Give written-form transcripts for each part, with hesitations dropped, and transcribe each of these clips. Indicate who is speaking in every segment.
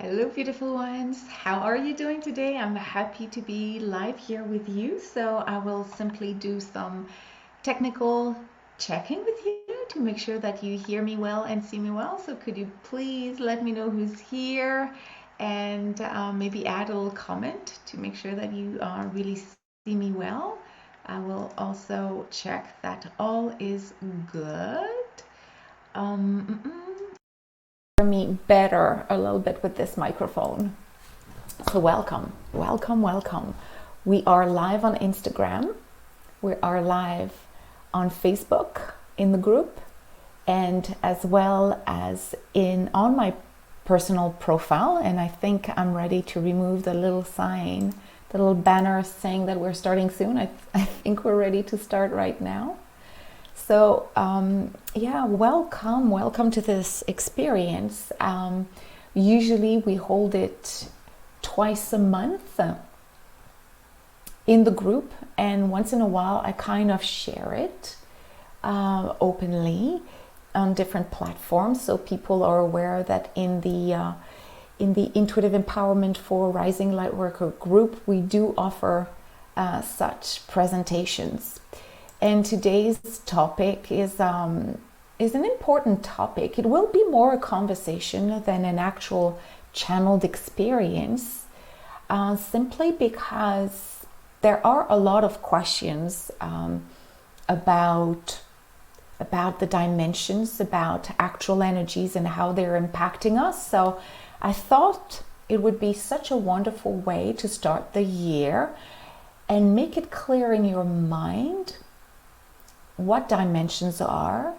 Speaker 1: Hello, beautiful ones. How are you doing today? I'm happy to be live here with you. So I will simply do some technical checking with you to make sure that you hear me well and see me well. So could you please let me know who's here and maybe add a little comment to make sure that you really see me well. I will also check that all is good. Um, mm, mm me better a little bit with this microphone. So welcome. We are live on Instagram. We are live on Facebook in the group, and as well as on my personal profile. And I think I'm ready to remove the little sign, the little banner saying that we're starting soon. I think we're ready to start right now. So yeah, welcome to this experience. Usually we hold it twice a month in the group, and once in a while I kind of share it openly on different platforms, so people are aware that in the Intuitive Empowerment for Rising Lightworker group we do offer such presentations. And today's topic is an important topic. It will be more a conversation than an actual channeled experience, simply because there are a lot of questions about the dimensions, about actual energies and how they're impacting us. So I thought it would be such a wonderful way to start the year and make it clear in your mind what dimensions are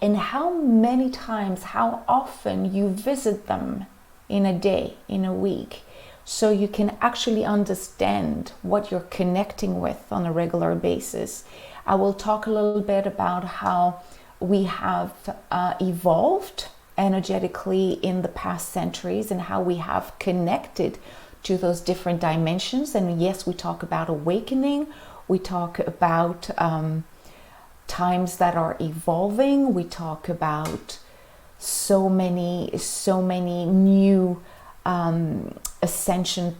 Speaker 1: and how many times, how often you visit them in a day, in a week, so you can actually understand what you're connecting with on a regular basis. I will talk a little bit about how we have evolved energetically in the past centuries and how we have connected to those different dimensions. And yes, we talk about awakening, we talk about times that are evolving, we talk about so many new ascension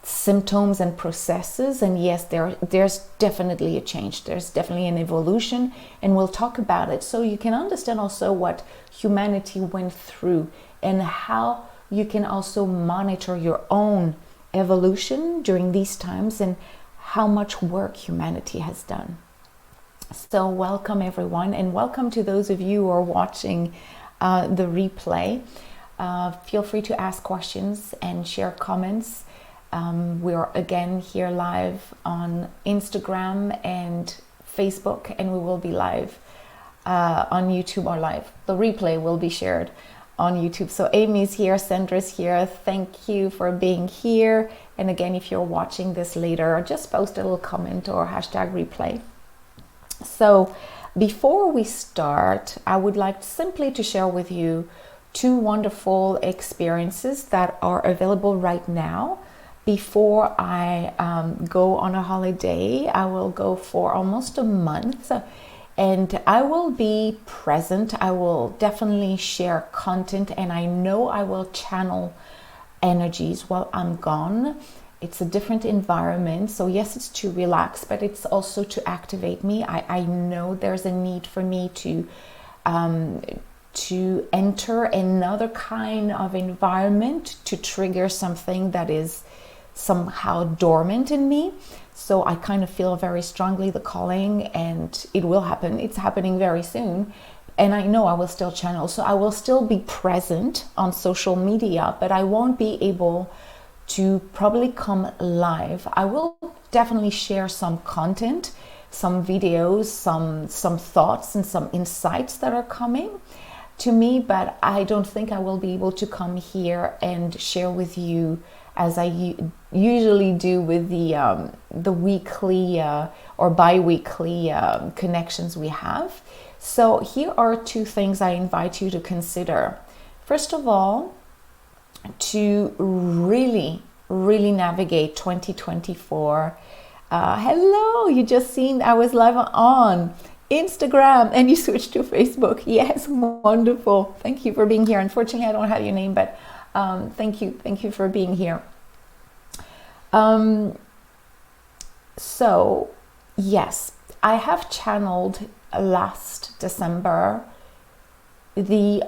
Speaker 1: symptoms and processes. And yes, there's definitely a change, there's definitely an evolution, and we'll talk about it so you can understand also what humanity went through and how you can also monitor your own evolution during these times and how much work humanity has done. So welcome everyone, and welcome to those of you who are watching the replay. Feel free to ask questions and share comments. We're again here live on Instagram and Facebook, and we will be live on YouTube, or live. The replay will be shared on YouTube. So Amy's here, Sandra's here. Thank you for being here. And again, if you're watching this later, just post a little comment or hashtag replay. So before we start, I would like simply to share with you two wonderful experiences that are available right now. Before I go on a holiday, I will go for almost a month, and I will be present. I will definitely share content, and I know I will channel energies while I'm gone. It's a different environment, so yes, it's to relax, but it's also to activate me. I know there's a need for me to enter another kind of environment to trigger something that is somehow dormant in me. So I kind of feel very strongly the calling, and it will happen. It's happening very soon. And I know I will still channel. So I will still be present on social media, but I won't be able to probably come live. I will definitely share some content, some videos, some thoughts and some insights that are coming to me, but I don't think I will be able to come here and share with you as I usually do with the weekly or bi-weekly connections we have. So here are two things I invite you to consider. First of all, to really navigate 2024. Hello, you just seen I was live on Instagram and you switched to Facebook. Yes, wonderful. Thank you for being here. Unfortunately, I don't have your name, but Thank you for being here. So yes, I have channeled last December the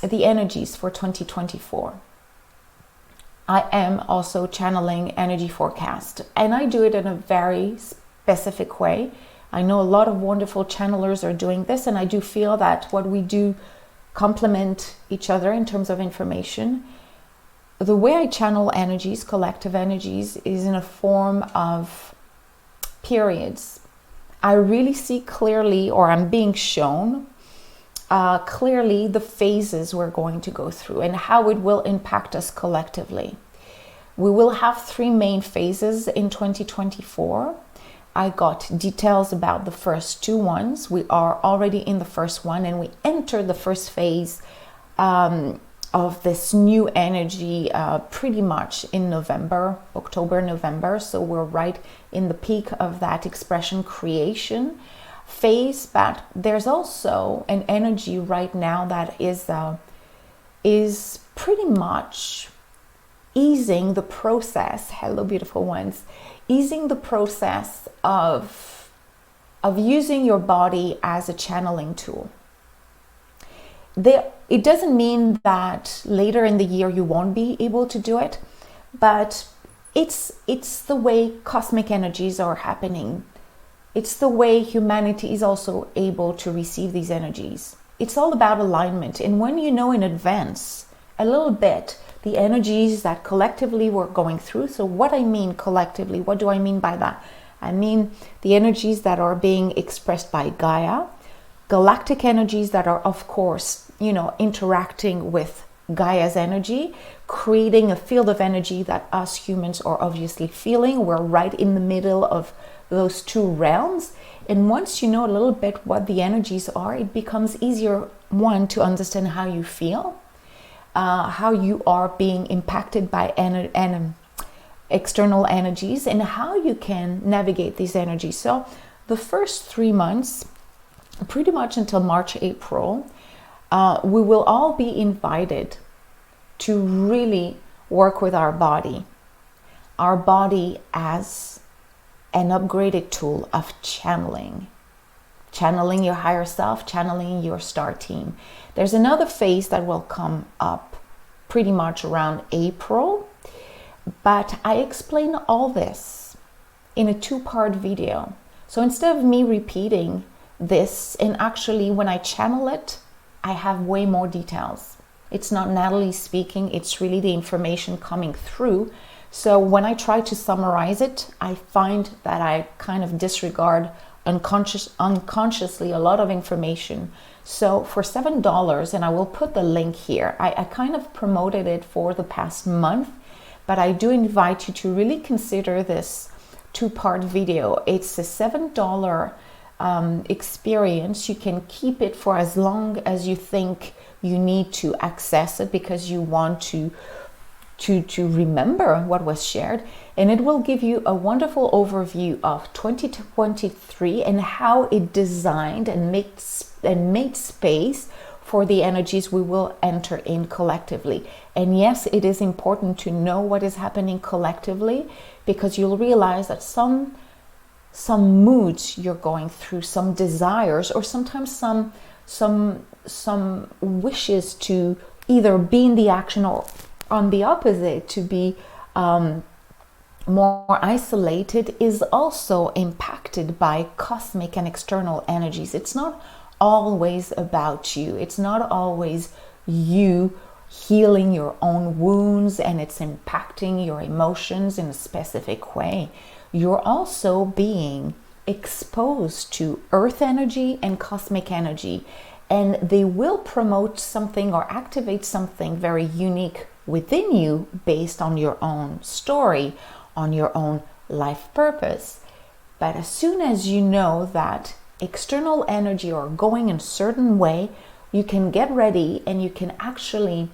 Speaker 1: energies for 2024. I am also channeling energy forecast, and I do it in a very specific way. I know a lot of wonderful channelers are doing this, and I do feel that what we do complement each other in terms of information. The way I channel energies, collective energies, is in a form of periods. I really see clearly, or I'm being shown clearly, the phases we're going to go through and how it will impact us collectively. We will have 3 main phases in 2024. I got details about the first 2 ones. We are already in the first one, and we enter the first phase of this new energy pretty much in November, October, November. So we're right in the peak of that expression creation phase. But there's also an energy right now that is pretty much easing the process. Hello, beautiful ones. Easing the process of using your body as a channeling tool. It doesn't mean that later in the year you won't be able to do it, but it's the way cosmic energies are happening. It's the way humanity is also able to receive these energies. It's all about alignment. And when you know in advance a little bit the energies that collectively we're going through. So what I mean collectively, what do I mean by that? I mean the energies that are being expressed by Gaia, galactic energies that are, of course, interacting with Gaia's energy, creating a field of energy that us humans are obviously feeling. We're right in the middle of those 2 realms. And once you know a little bit what the energies are, it becomes easier, one, to understand how you feel, how you are being impacted by external energies, and how you can navigate these energies. So the first 3 months, pretty much until March, April, we will all be invited to really work with our body as an upgraded tool of channeling your higher self, channeling your star team. There's another phase that will come up pretty much around April, but I explain all this in a 2-part video. So instead of me repeating this, and actually when I channel it, I have way more details. It's not Natalie speaking, it's really the information coming through. So when I try to summarize it, I find that I kind of disregard unconsciously a lot of information. So for $7, and I will put the link here, I kind of promoted it for the past month, but I do invite you to really consider this 2-part video. It's a $7 experience. You can keep it for as long as you think you need to access it, because you want to remember what was shared, and it will give you a wonderful overview of 2023 and how it designed and made space for the energies we will enter in collectively. And yes, it is important to know what is happening collectively, because you'll realize that some moods you're going through, some desires, or sometimes some wishes to either be in the action, or on the opposite, to be more isolated, is also impacted by cosmic and external energies. It's not always about you. It's not always you healing your own wounds and it's impacting your emotions in a specific way. You're also being exposed to earth energy and cosmic energy, and they will promote something or activate something very unique within you based on your own story, on your own life purpose. But as soon as you know that external energy are going in a certain way, you can get ready and you can actually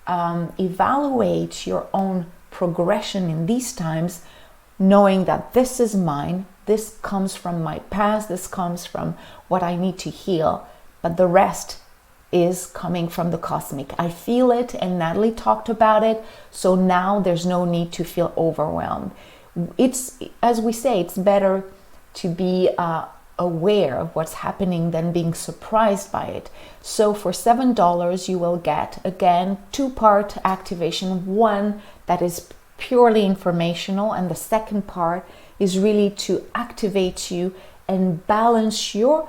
Speaker 1: evaluate your own progression in these times, knowing that this is mine, this comes from my past, this comes from what I need to heal, but the rest is coming from the cosmic. I feel it, and Natalie talked about it. So now there's no need to feel overwhelmed. It's, as we say, it's better to be aware of what's happening than being surprised by it. So for $7, you will get, again, 2-part activation. One that is purely informational, and the second part is really to activate you and balance your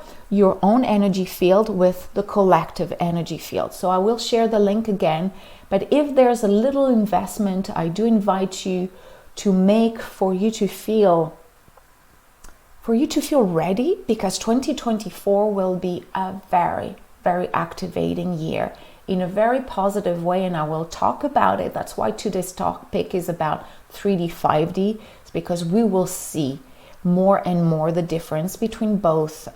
Speaker 1: own energy field with the collective energy field. So I will share the link again, but if there's a little investment, I do invite you to make for you to feel ready, because 2024 will be a very, very activating year in a very positive way, and I will talk about it. That's why today's topic is about 3D, 5D. It's because we will see more and more the difference between both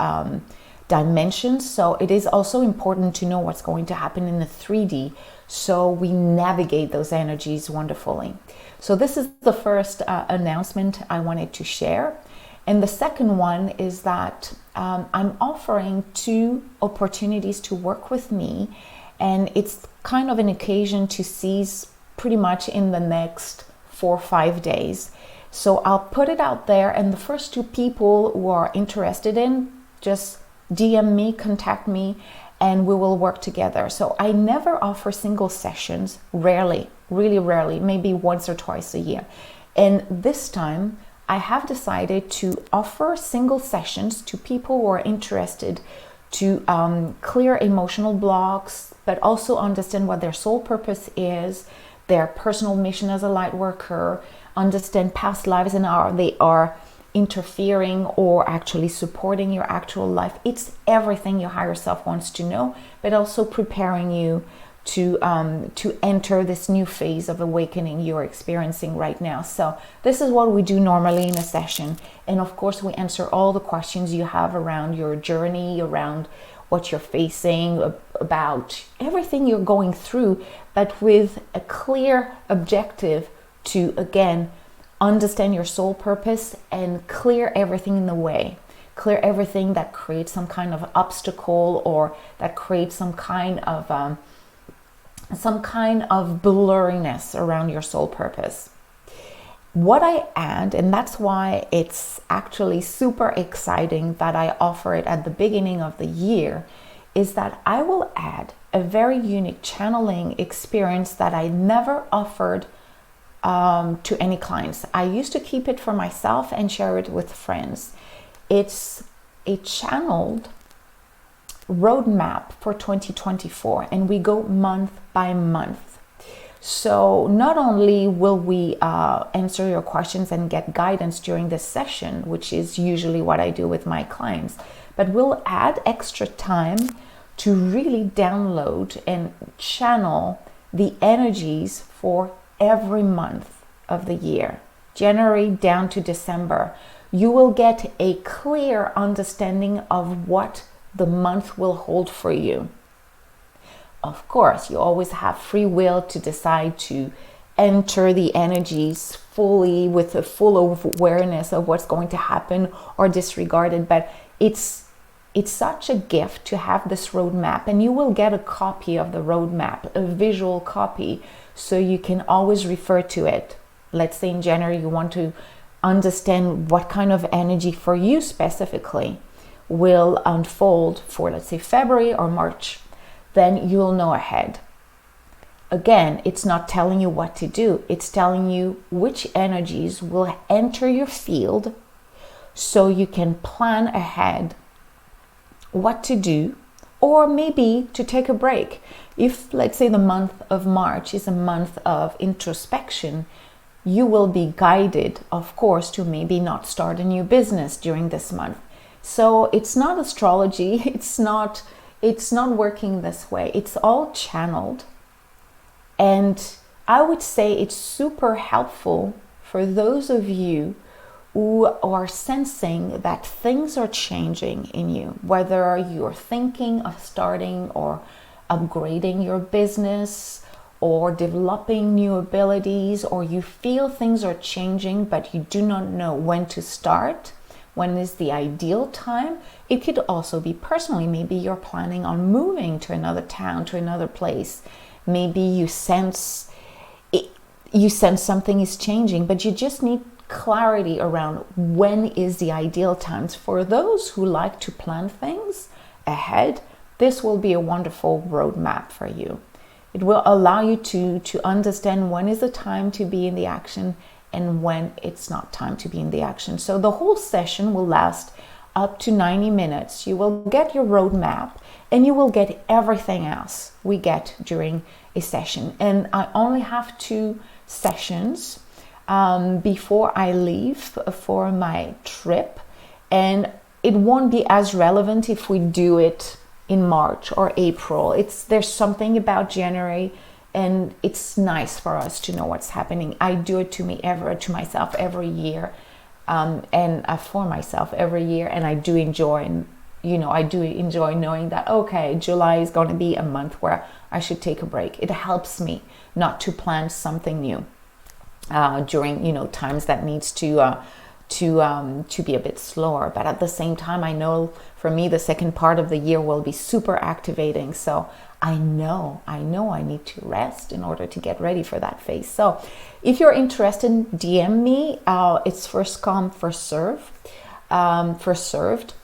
Speaker 1: dimensions. So it is also important to know what's going to happen in the 3D, so we navigate those energies wonderfully. So this is the first announcement I wanted to share. And the second one is that I'm offering 2 opportunities to work with me, and it's kind of an occasion to seize pretty much in the next 4 or 5 days. So I'll put it out there, and the first 2 people who are interested in, just DM me, contact me, and we will work together. So I never offer single sessions, rarely, really rarely, maybe once or twice a year. And this time I have decided to offer single sessions to people who are interested to clear emotional blocks, but also understand what their soul purpose is, their personal mission as a light worker, understand past lives and how they are interfering or actually supporting your actual life. It's everything your higher self wants to know, but also preparing you to enter this new phase of awakening you're experiencing right now. So this is what we do normally in a session. And of course, we answer all the questions you have around your journey, around what you're facing, about everything you're going through, but with a clear objective to, again, understand your soul purpose and clear everything in the way. Clear everything that creates some kind of obstacle, or that creates some kind of blurriness around your soul purpose. What I add, and that's why it's actually super exciting that I offer it at the beginning of the year, is that I will add a very unique channeling experience that I never offered to any clients. I used to keep it for myself and share it with friends. It's a channeled roadmap for 2024, and we go month by month. So not only will we answer your questions and get guidance during this session, which is usually what I do with my clients, but we'll add extra time to really download and channel the energies for every month of the year, January down to December. You will get a clear understanding of what the month will hold for you. Of course, you always have free will to decide to enter the energies fully with a full awareness of what's going to happen, or disregard it. But it's such a gift to have this roadmap, and you will get a copy of the roadmap, a visual copy, so you can always refer to it. Let's say in January you want to understand what kind of energy for you specifically will unfold for, let's say, February or March. Then you'll know ahead. Again, it's not telling you what to do. It's telling you which energies will enter your field, so you can plan ahead what to do, or maybe to take a break. If, let's say, the month of March is a month of introspection, you will be guided, of course, to maybe not start a new business during this month. So it's not astrology. It's not working this way. It's all channeled. And I would say it's super helpful for those of you who are sensing that things are changing in you, whether you're thinking of starting or upgrading your business, or developing new abilities, or you feel things are changing but you do not know when to start. when is the ideal time. It could also be personally. Maybe you're planning on moving to another town, to another place. Maybe you sense something is changing, but you just need clarity around when is the ideal times. For those who like to plan things ahead, this will be a wonderful roadmap for you. It will allow you to understand when is the time to be in the action and when it's not time to be in the action. So the whole session will last up to 90 minutes. You will get your roadmap and you will get everything else we get during a session. And I only have 2 sessions before I leave for my trip, and it won't be as relevant if we do it in March or April. There's something about January, and it's nice for us to know what's happening. I do it to myself every year, and for myself every year, and I do enjoy. I do enjoy knowing that, okay, July is going to be a month where I should take a break. It helps me not to plan something new during times that needs to be a bit slower. But at the same time, I know for me the second part of the year will be super activating. So I know I need to rest in order to get ready for that phase. So if you're interested, DM me. It's first come, first serve, first served.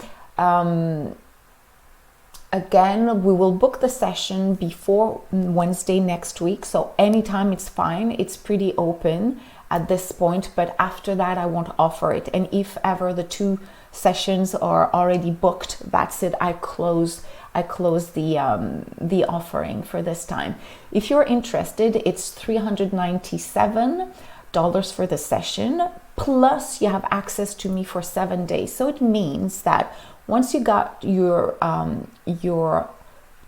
Speaker 1: Again, we will book the session before Wednesday next week, so anytime it's fine. It's pretty open at this point, but after that I won't offer it. And if ever the 2 sessions are already booked, that's it. I close the offering for this time. If you're interested, it's $397 for the session, plus you have access to me for 7 days. So it means that once you got your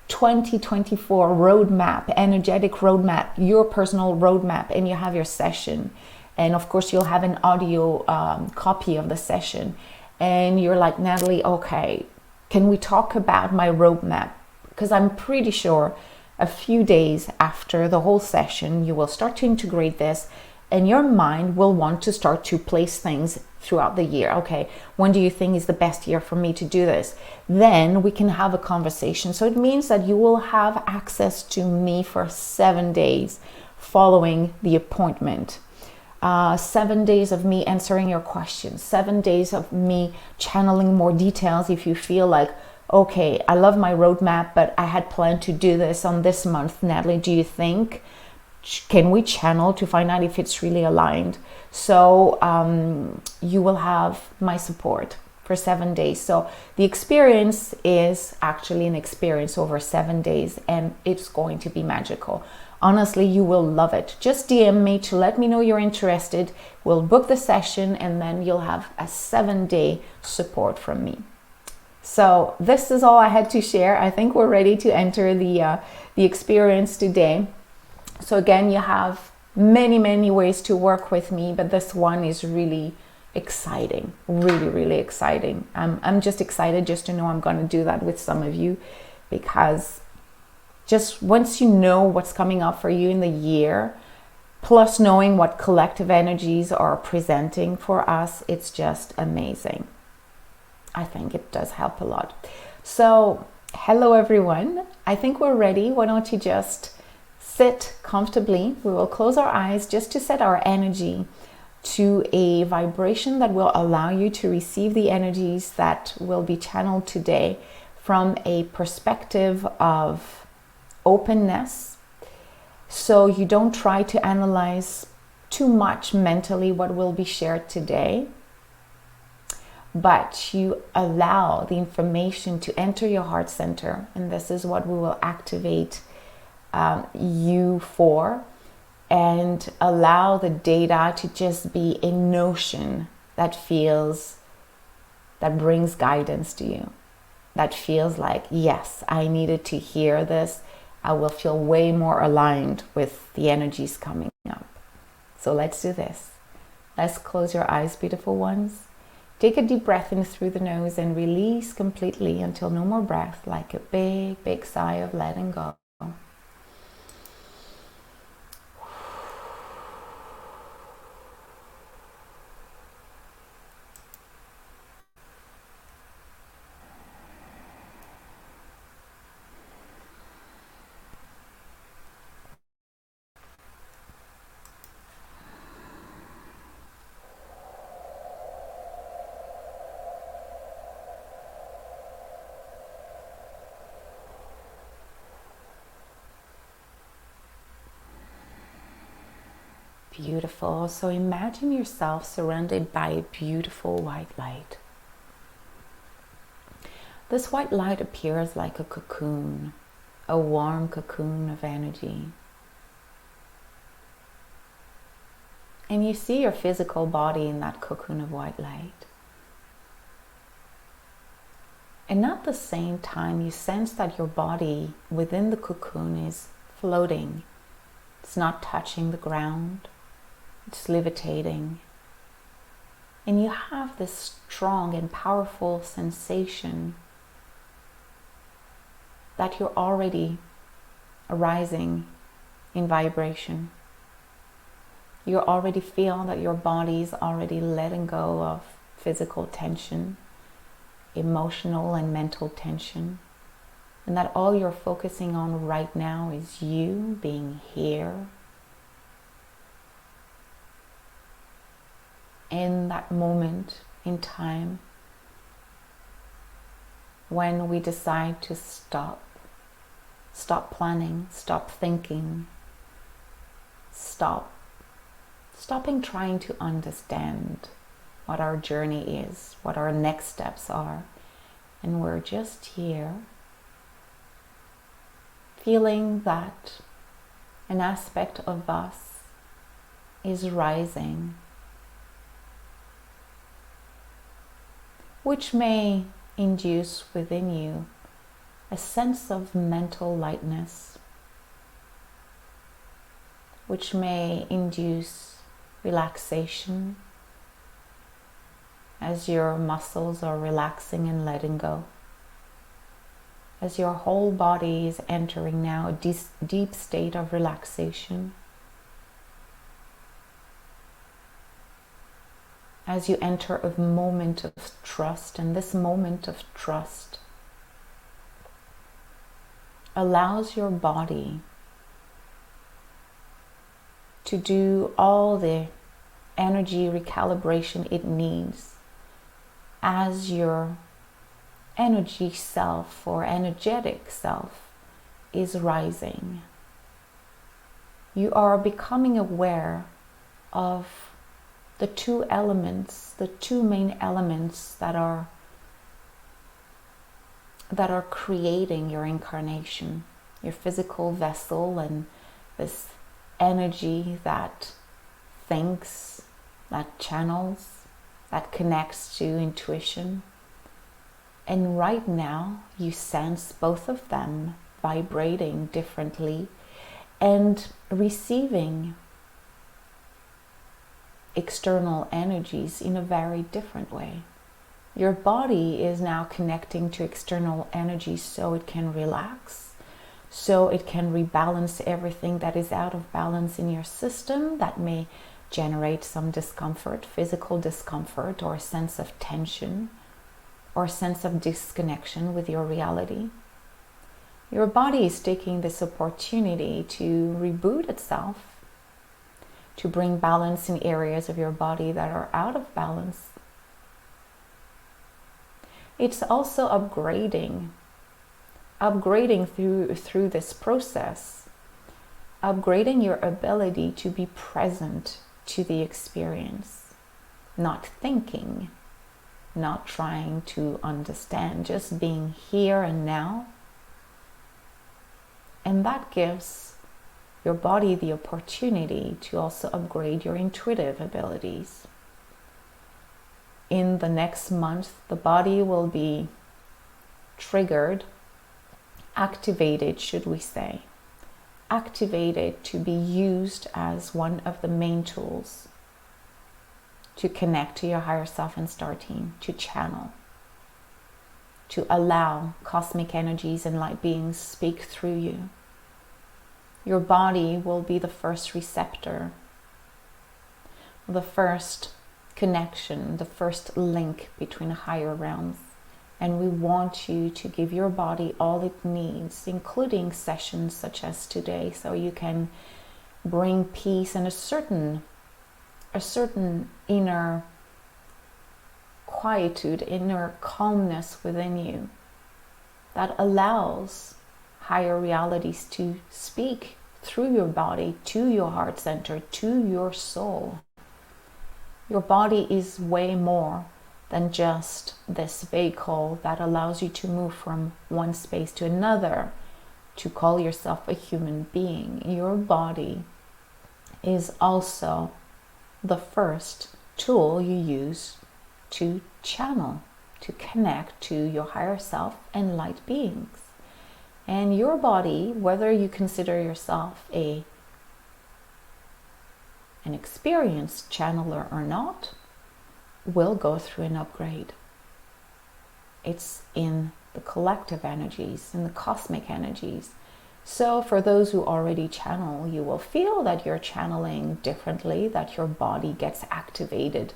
Speaker 1: 2024 roadmap, energetic roadmap, your personal roadmap, and you have your session, and of course you'll have an audio copy of the session, and you're like, Natalie, okay, can we talk about my roadmap? Because I'm pretty sure a few days after the whole session, you will start to integrate this, and your mind will want to start to place things throughout the year. Okay, when do you think is the best year for me to do this? Then we can have a conversation. So it means that you will have access to me for 7 days following the appointment. 7 days of me answering your questions, 7 days of me channeling more details if you feel like, okay, I love my roadmap, but I had planned to do this on this month. Natalie, do you think, can we channel to find out if it's really aligned? So you will have my support for 7 days. So the experience is actually an experience over 7 days, and it's going to be magical. Honestly, you will love it. Just DM me to let me know you're interested. We'll book the session, and then you'll have a 7-day support from me. So this is all I had to share. I think we're ready to enter the experience today. So again, you have many ways to work with me, but this one is really exciting, really exciting. I'm just excited just to know I'm going to do that with some of you, because just once you know what's coming up for you in the year, plus knowing what collective energies are presenting for us, it's just amazing. I think it does help a lot. So hello everyone, I think we're ready. Why don't you just sit comfortably. We will close our eyes just to set our energy to a vibration that will allow you to receive the energies that will be channeled today from a perspective of openness. So you don't try to analyze too much mentally what will be shared today, but you allow the information to enter your heart center, and this is what we will activate you for, and allow the data to just be a notion that brings guidance to you, that feels like, yes, I needed to hear this. I will feel way more aligned with the energies coming up. So let's do this. Let's close your eyes, beautiful ones. Take a deep breath in through the nose and release completely until no more breath, like a big sigh of letting go. Beautiful. So imagine yourself surrounded by a beautiful white light. This white light appears like a cocoon, a warm cocoon of energy. And you see your physical body in that cocoon of white light. And at the same time, you sense that your body within the cocoon is floating. It's not touching the ground. It's levitating. And you have this strong and powerful sensation that you're already arising in vibration. You already feel that your body is already letting go of physical tension, emotional and mental tension, and that all you're focusing on right now is you being here in that moment in time when we decide to stop planning, stop thinking, stopping trying to understand what our journey is, what our next steps are. And we're just here feeling that an aspect of us is rising, which may induce within you a sense of mental lightness, which may induce relaxation as your muscles are relaxing and letting go, as your whole body is entering now a deep state of relaxation, as you enter a moment of trust. And this moment of trust allows your body to do all the energy recalibration it needs as your energy self or energetic self is rising. You are becoming aware of the two elements, the two main elements that are creating your incarnation, your physical vessel and this energy that thinks, that channels, that connects to intuition. And right now you sense both of them vibrating differently and receiving external energies in a very different way. Your body is now connecting to external energy so it can relax, so it can rebalance everything that is out of balance in your system that may generate some discomfort, physical discomfort, or a sense of tension, or a sense of disconnection with your reality. Your body is taking this opportunity to reboot itself, to bring balance in areas of your body that are out of balance. It's also upgrading through this process, upgrading your ability to be present to the experience, not thinking, not trying to understand, just being here and now. And that gives your body the opportunity to also upgrade your intuitive abilities. In the next month, the body will be triggered, activated, should we say, activated to be used as one of the main tools to connect to your higher self and star team, to channel, to allow cosmic energies and light beings speak through you. Your body will be the first receptor, the first connection, the first link between higher realms. And we want you to give your body all it needs, including sessions such as today, so you can bring peace and a certain inner quietude, inner calmness within you that allows higher realities to speak through your body to your heart center, to your soul. Your body is way more than just this vehicle that allows you to move from one space to another, to call yourself a human being. Your body is also the first tool you use to channel, to connect to your higher self and light beings. And your body, whether you consider yourself an experienced channeler or not, will go through an upgrade. It's in the collective energies, in the cosmic energies. So for those who already channel, you will feel that you're channeling differently, that your body gets activated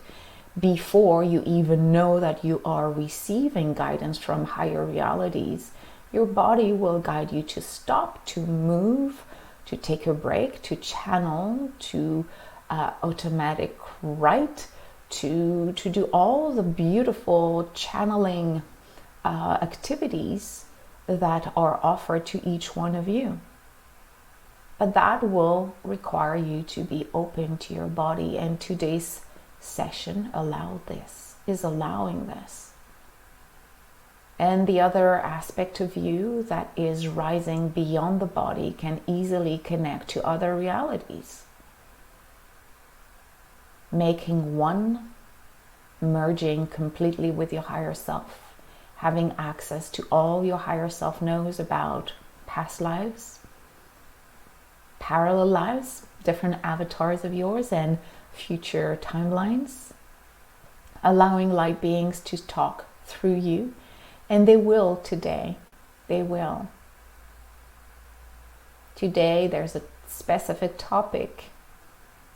Speaker 1: before you even know that you are receiving guidance from higher realities. Your body will guide you to stop, to move, to take a break, to channel, to automatic write, to do all the beautiful channeling activities that are offered to each one of you. But that will require you to be open to your body, and today's session is allowing this. And the other aspect of you that is rising beyond the body can easily connect to other realities, making one, merging completely with your higher self, having access to all your higher self knows about past lives, parallel lives, different avatars of yours, and future timelines, allowing light beings to talk through you. And they will today. They will. Today there's a specific topic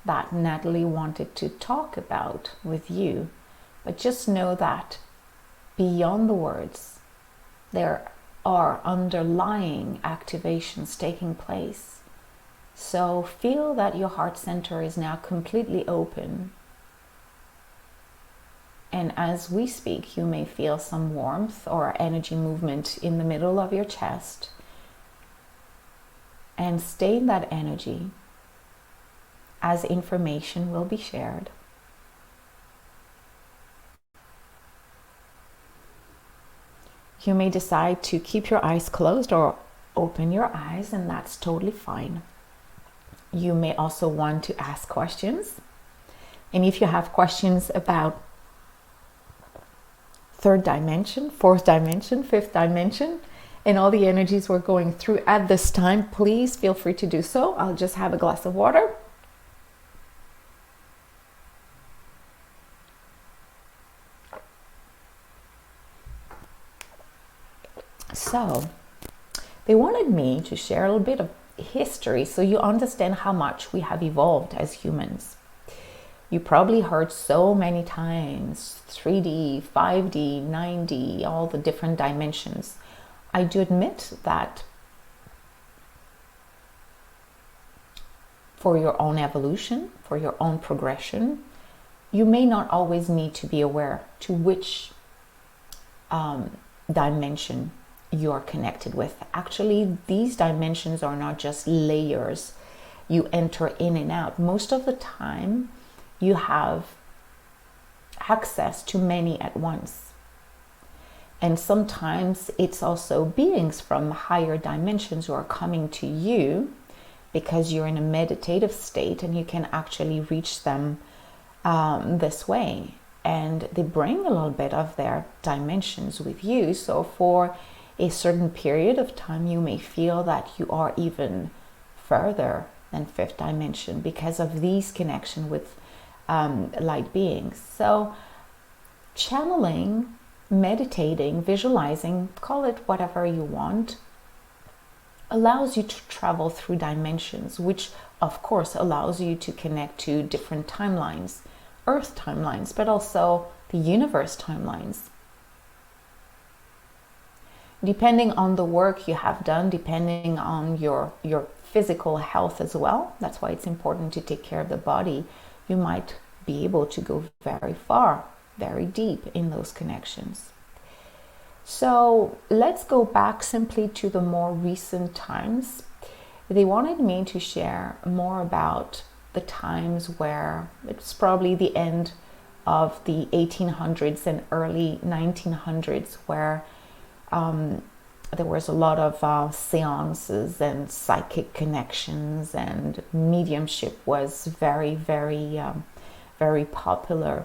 Speaker 1: that Natalie wanted to talk about with you. But just know that beyond the words, there are underlying activations taking place. So feel that your heart center is now completely open. And as we speak, you may feel some warmth or energy movement in the middle of your chest. And stay in that energy as information will be shared. You may decide to keep your eyes closed or open your eyes, and that's totally fine. You may also want to ask questions. And if you have questions about third dimension, fourth dimension, fifth dimension, and all the energies we're going through at this time, please feel free to do so. I'll just have a glass of water. So, they wanted me to share a little bit of history so you understand how much we have evolved as humans. You probably heard so many times 3D, 5D, 9D, all the different dimensions. I do admit that for your own evolution, for your own progression, you may not always need to be aware to which dimension you are connected with. Actually, these dimensions are not just layers you enter in and out. Most of the time, you have access to many at once. And sometimes it's also beings from higher dimensions who are coming to you because you're in a meditative state and you can actually reach them this way. And they bring a little bit of their dimensions with you. So for a certain period of time, you may feel that you are even further than fifth dimension because of these connection with light beings. So channeling, meditating, visualizing, call it whatever you want, allows you to travel through dimensions, which of course allows you to connect to different timelines, Earth timelines, but also the universe timelines. Depending on the work you have done, depending on your physical health as well, that's why it's important to take care of the body, you might be able to go very far, very deep in those connections. So let's go back simply to the more recent times. they wanted me to share more about the times where it's probably the end of the 1800s and early 1900s, where there was a lot of seances and psychic connections, and mediumship was very, very, very popular.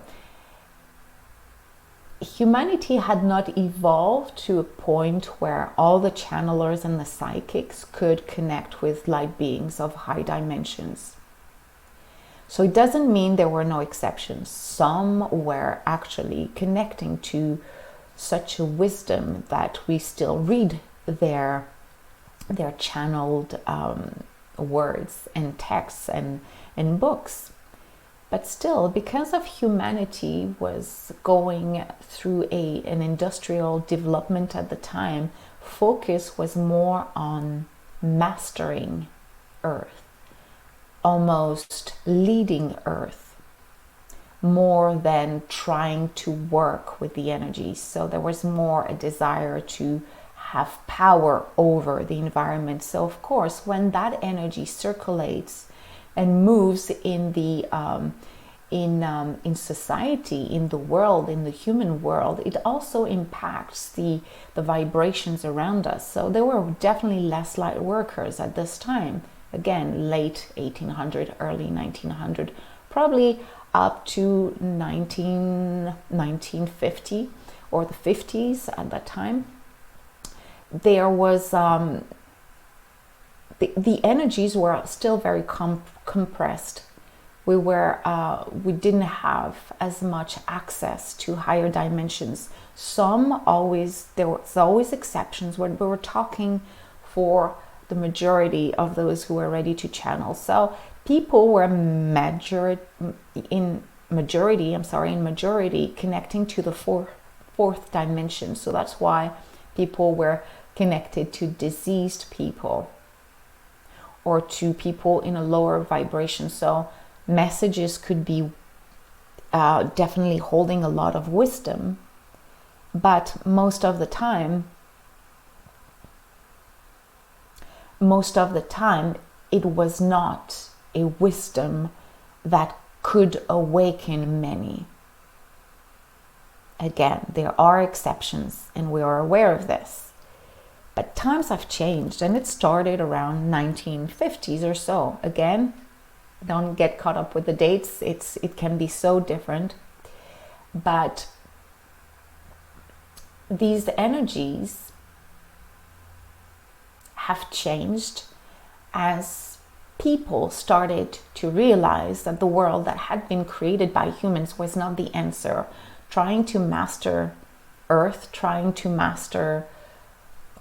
Speaker 1: Humanity had not evolved to a point where all the channelers and the psychics could connect with light beings of high dimensions. So it doesn't mean there were no exceptions. Some were actually connecting to such a wisdom that we still read their channeled words and texts and books. But still, because of humanity was going through an industrial development at the time, focus was more on mastering Earth, almost leading Earth, more than trying to work with the energies. So there was more a desire to have power over the environment. So of course, when that energy circulates and moves in the in society, in the world, in the human world, it also impacts the vibrations around us. So there were definitely less light workers at this time. Again, late 1800, early 1900, probably up to 1950 or the 50s at that time. There was the energies were still very compressed. We didn't have as much access to higher dimensions. There was always exceptions when we were talking for the majority of those who were ready to channel. So people were in majority connecting to the fourth dimension. So that's why people were connected to diseased people or to people in a lower vibration. So messages could be definitely holding a lot of wisdom, but most of the time it was not a wisdom that could awaken many. Again, there are exceptions and we are aware of this, but times have changed, and it started around 1950s or so. Again, don't get caught up with the dates. It can be so different, but these energies have changed as people started to realize that the world that had been created by humans was not the answer. Trying to master Earth, trying to master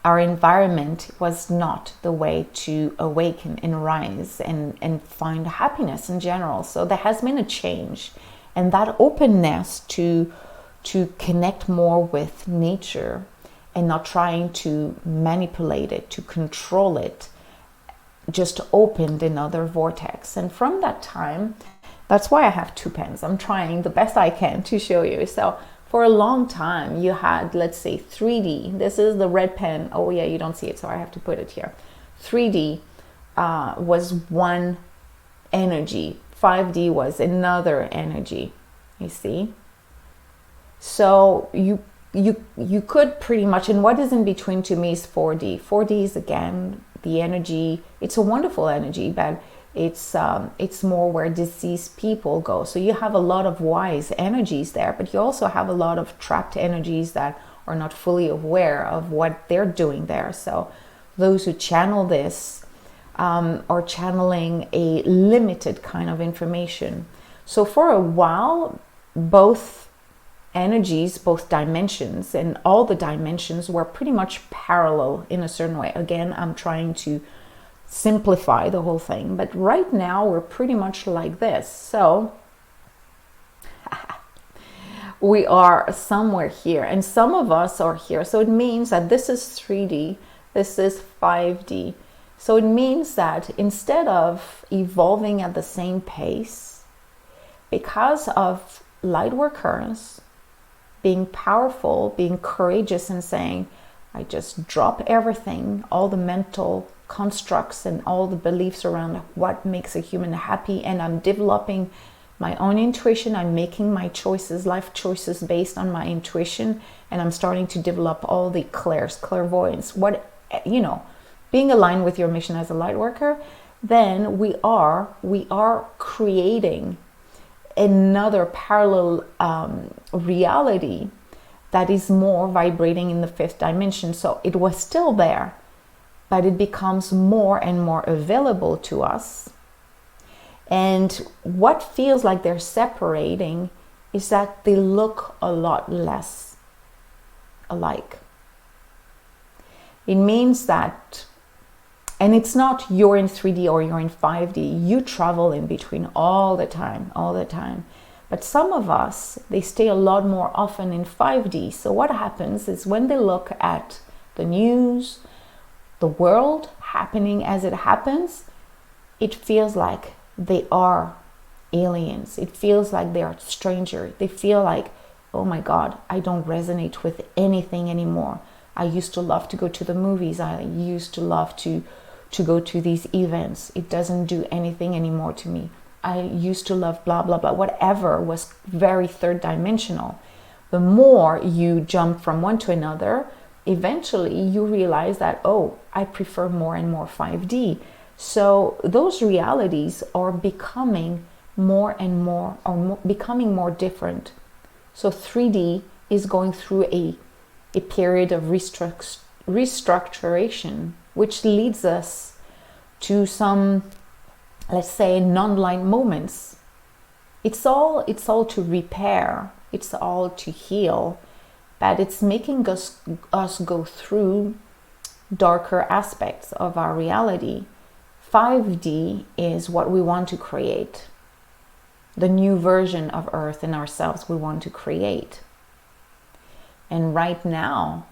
Speaker 1: our environment was not the way to awaken and rise and find happiness in general. So there has been a change, and that openness to connect more with nature and not trying to manipulate it, to control it, just opened another vortex. And from that time, that's why I have two pens. I'm trying the best I can to show you. So for a long time, you had, let's say, 3D. This is the red pen. Oh yeah, you don't see it, so I have to put it here. 3D was one energy. 5D was another energy, you see? So you could pretty much, and what is in between to me is 4D. 4D is, again, the energy. It's a wonderful energy, but it's more where deceased people go. So you have a lot of wise energies there, but you also have a lot of trapped energies that are not fully aware of what they're doing there. So those who channel this are channeling a limited kind of information. So for a while, both energies, both dimensions, and all the dimensions were pretty much parallel in a certain way. Again, I'm trying to simplify the whole thing, but right now we're pretty much like this. So we are somewhere here, and some of us are here. So it means that this is 3D, this is 5D. So it means that instead of evolving at the same pace, because of light workers being powerful, being courageous, and saying, I just drop everything, all the mental constructs and all the beliefs around what makes a human happy, and I'm developing my own intuition. I'm making my choices, life choices based on my intuition, and I'm starting to develop all the clairvoyance, being aligned with your mission as a light worker. Then we are creating another parallel reality that is more vibrating in the fifth dimension. So it was still there, but it becomes more and more available to us. And what feels like they're separating is that they look a lot less alike. It means that, and it's not you're in 3D or you're in 5D, you travel in between all the time. But some of us, they stay a lot more often in 5D. So what happens is when they look at the news, the world happening as it happens, it feels like they are aliens. It feels like they are strangers. They feel like, oh my God, I don't resonate with anything anymore. I used to love to go to the movies. I used to love to go to these events. It doesn't do anything anymore to me. I used to love blah, blah, blah. Whatever was very third dimensional. The more you jump from one to another, eventually you realize that, oh, I prefer more and more 5D. So those realities are becoming more and more, becoming more different. So 3D is going through a period of restructuration, which leads us to some, let's say, non-light moments. It's all to repair. It's all to heal, but it's making us go through darker aspects of our reality. 5D is what we want to create, the new version of Earth and ourselves we want to create. And right now,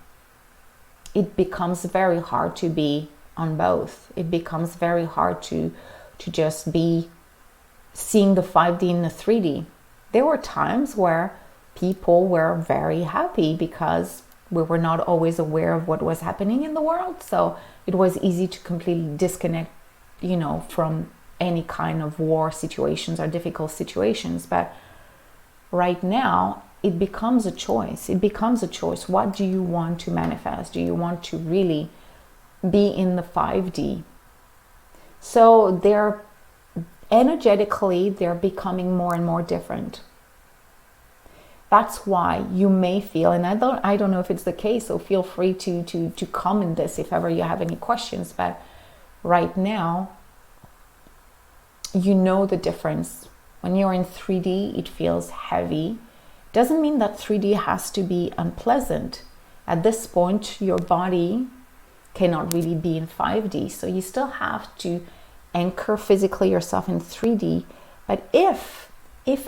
Speaker 1: it becomes very hard to be on both. It becomes very hard to just be seeing the 5D and the 3D. There were times where people were very happy because we were not always aware of what was happening in the world. So it was easy to completely disconnect, from any kind of war situations or difficult situations. But right now, it becomes a choice. It becomes a choice. What do you want to manifest? Do you want to really be in the 5D? So they're energetically, they're becoming more and more different. That's why you may feel, and I don't know if it's the case, so feel free to comment this if ever you have any questions. But right now, you know the difference. When you're in 3D, it feels heavy. Doesn't mean that 3D has to be unpleasant. At this point, your body cannot really be in 5D, so you still have to anchor physically yourself in 3D. But if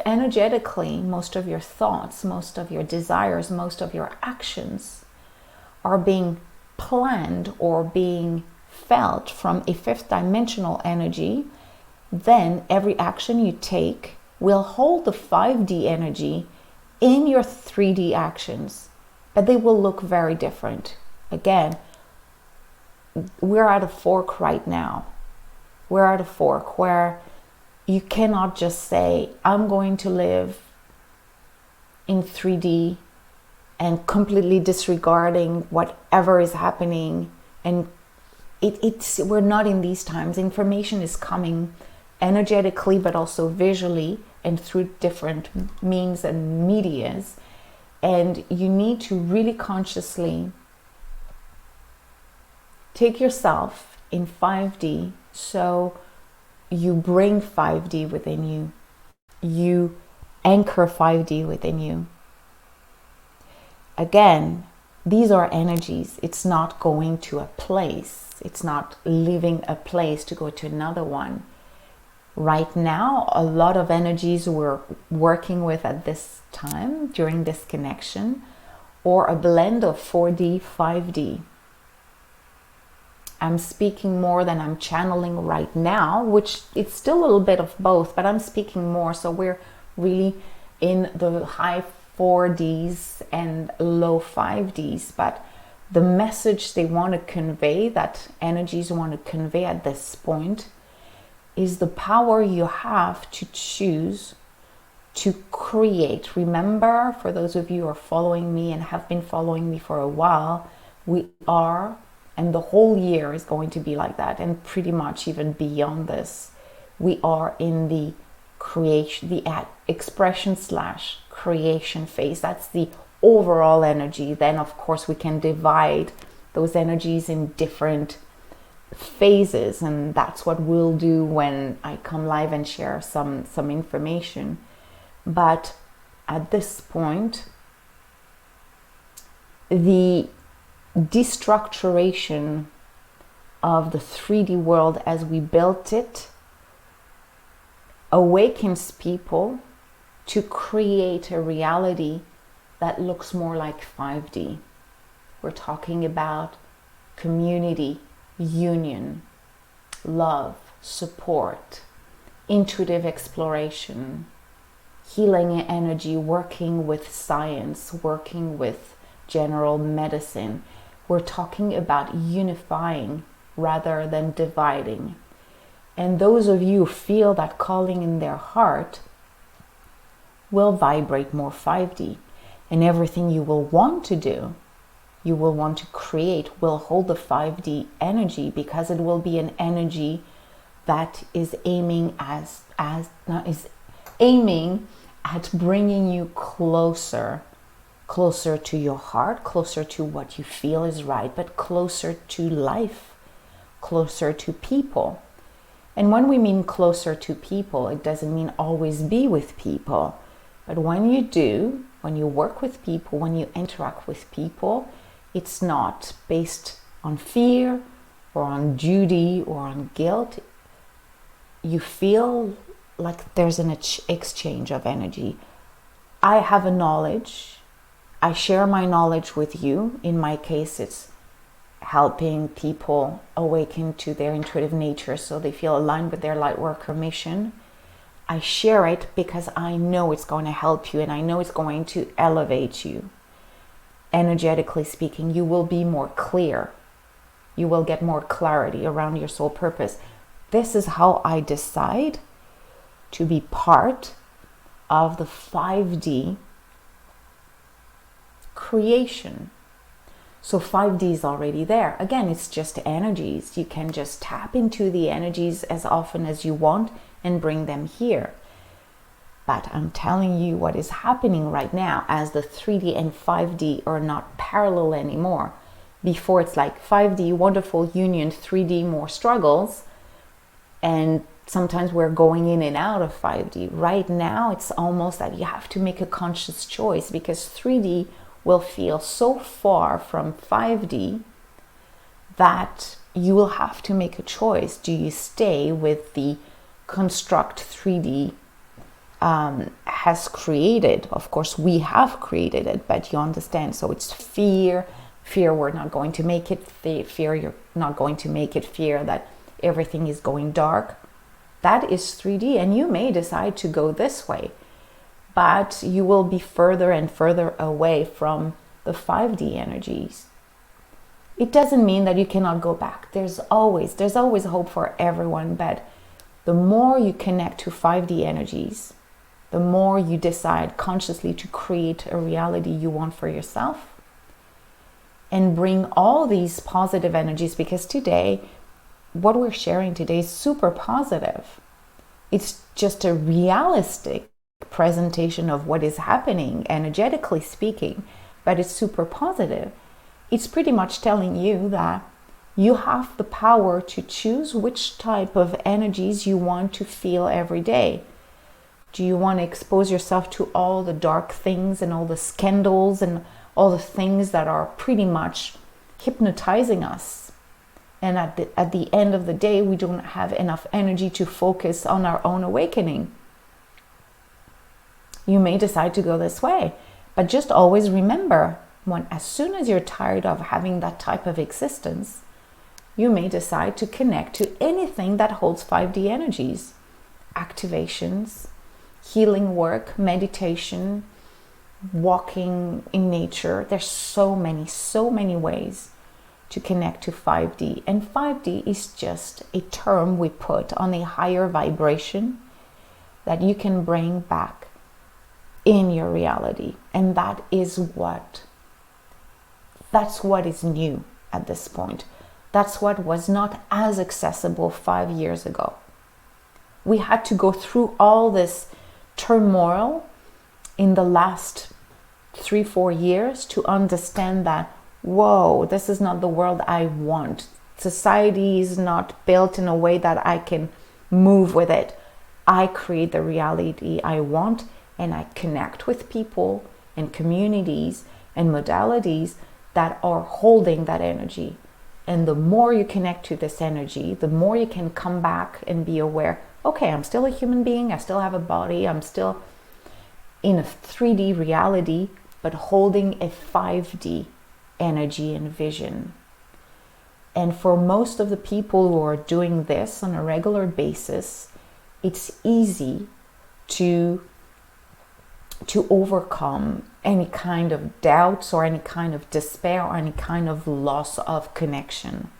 Speaker 1: energetically most of your thoughts, most of your desires, most of your actions are being planned or being felt from a fifth dimensional energy, then every action you take will hold the 5D energy in your 3D actions, but they will look very different. Again, we're at a fork right now. We're at a fork where you cannot just say, I'm going to live in 3D and completely disregarding whatever is happening. And we're not in these times. Information is coming energetically, but also visually and through different means and medias. And you need to really consciously take yourself in 5D, so you bring 5D within you. You anchor 5D within you. Again, these are energies. It's not going to a place. It's not leaving a place to go to another one. Right now, a lot of energies we're working with at this time during this connection, or a blend of 4D, 5D. I'm speaking more than I'm channeling right now, which it's still a little bit of both, but I'm speaking more. So we're really in the high 4Ds and low 5Ds. But The message they want to convey, that energies want to convey at this point, is the power you have to choose to create. Remember, for those of you who are following me and have been following me for a while, we are, and the whole year is going to be like that, and pretty much even beyond this, we are in the creation, the expression / creation phase. That's the overall energy. Then of course we can divide those energies in different phases, and that's what we'll do when I come live and share some information. But at this point, the destructuration of the 3D world as we built it awakens people to create a reality that looks more like 5D. We're talking about community, union, love, support, intuitive exploration, healing energy, working with science, working with general medicine. We're talking about unifying rather than dividing. And those of you who feel that calling in their heart will vibrate more 5D. And everything you will want to do, you will want to create, will hold the 5D energy, because it will be an energy that is aiming aiming at bringing you closer to your heart, closer to what you feel is right, but closer to life, closer to people. And when we mean closer to people, it doesn't mean always be with people. But when you do, when you work with people, when you interact with people, it's not based on fear or on duty or on guilt. You feel like there's an exchange of energy. I have a knowledge. I share my knowledge with you. In my case, it's helping people awaken to their intuitive nature so they feel aligned with their lightworker mission. I share it because I know it's going to help you, and I know it's going to elevate you. Energetically speaking, you will be more clear. You will get more clarity around your soul purpose. This is how I decide to be part of the 5D creation. So 5D is already there. Again, it's just energies. You can just tap into the energies as often as you want and bring them here. But I'm telling you what is happening right now, as the 3D and 5D are not parallel anymore. Before, it's like 5D, wonderful union, 3D, more struggles. And sometimes we're going in and out of 5D. Right now, it's almost that you have to make a conscious choice, because 3D will feel so far from 5D that you will have to make a choice. Do you stay with the construct 3D has created? Of course, we have created it, but you understand. So it's fear, we're not going to make it, fear you're not going to make it, fear that everything is going dark. That is 3D, and you may decide to go this way, but you will be further and further away from the 5D energies. It doesn't mean that you cannot go back. There's always hope for everyone, but the more you connect to 5D energies, the more you decide consciously to create a reality you want for yourself and bring all these positive energies, because today, what we're sharing today is super positive. It's just a realistic presentation of what is happening, energetically speaking, but it's super positive. It's pretty much telling you that you have the power to choose which type of energies you want to feel every day. Do you want to expose yourself to all the dark things and all the scandals and all the things that are pretty much hypnotizing us? And at the end of the day, we don't have enough energy to focus on our own awakening. You may decide to go this way, but just always remember, as soon as you're tired of having that type of existence, you may decide to connect to anything that holds 5D energies, activations, healing work, meditation, walking in nature. There's so many ways to connect to 5D. And 5D is just a term we put on a higher vibration that you can bring back in your reality. And that's what is new at this point. That's what was not as accessible 5 years ago. We had to go through all this turmoil in the last 3-4 years to understand that, whoa, this is not the world I want. Society is not built in a way that I can move with it. I create the reality I want, and I connect with people and communities and modalities that are holding that energy. And the more you connect to this energy, the more you can come back and be aware, okay, I'm still a human being, I still have a body, I'm still in a 3D reality, but holding a 5D energy and vision. And for most of the people who are doing this on a regular basis, it's easy to overcome any kind of doubts or any kind of despair or any kind of loss of connection.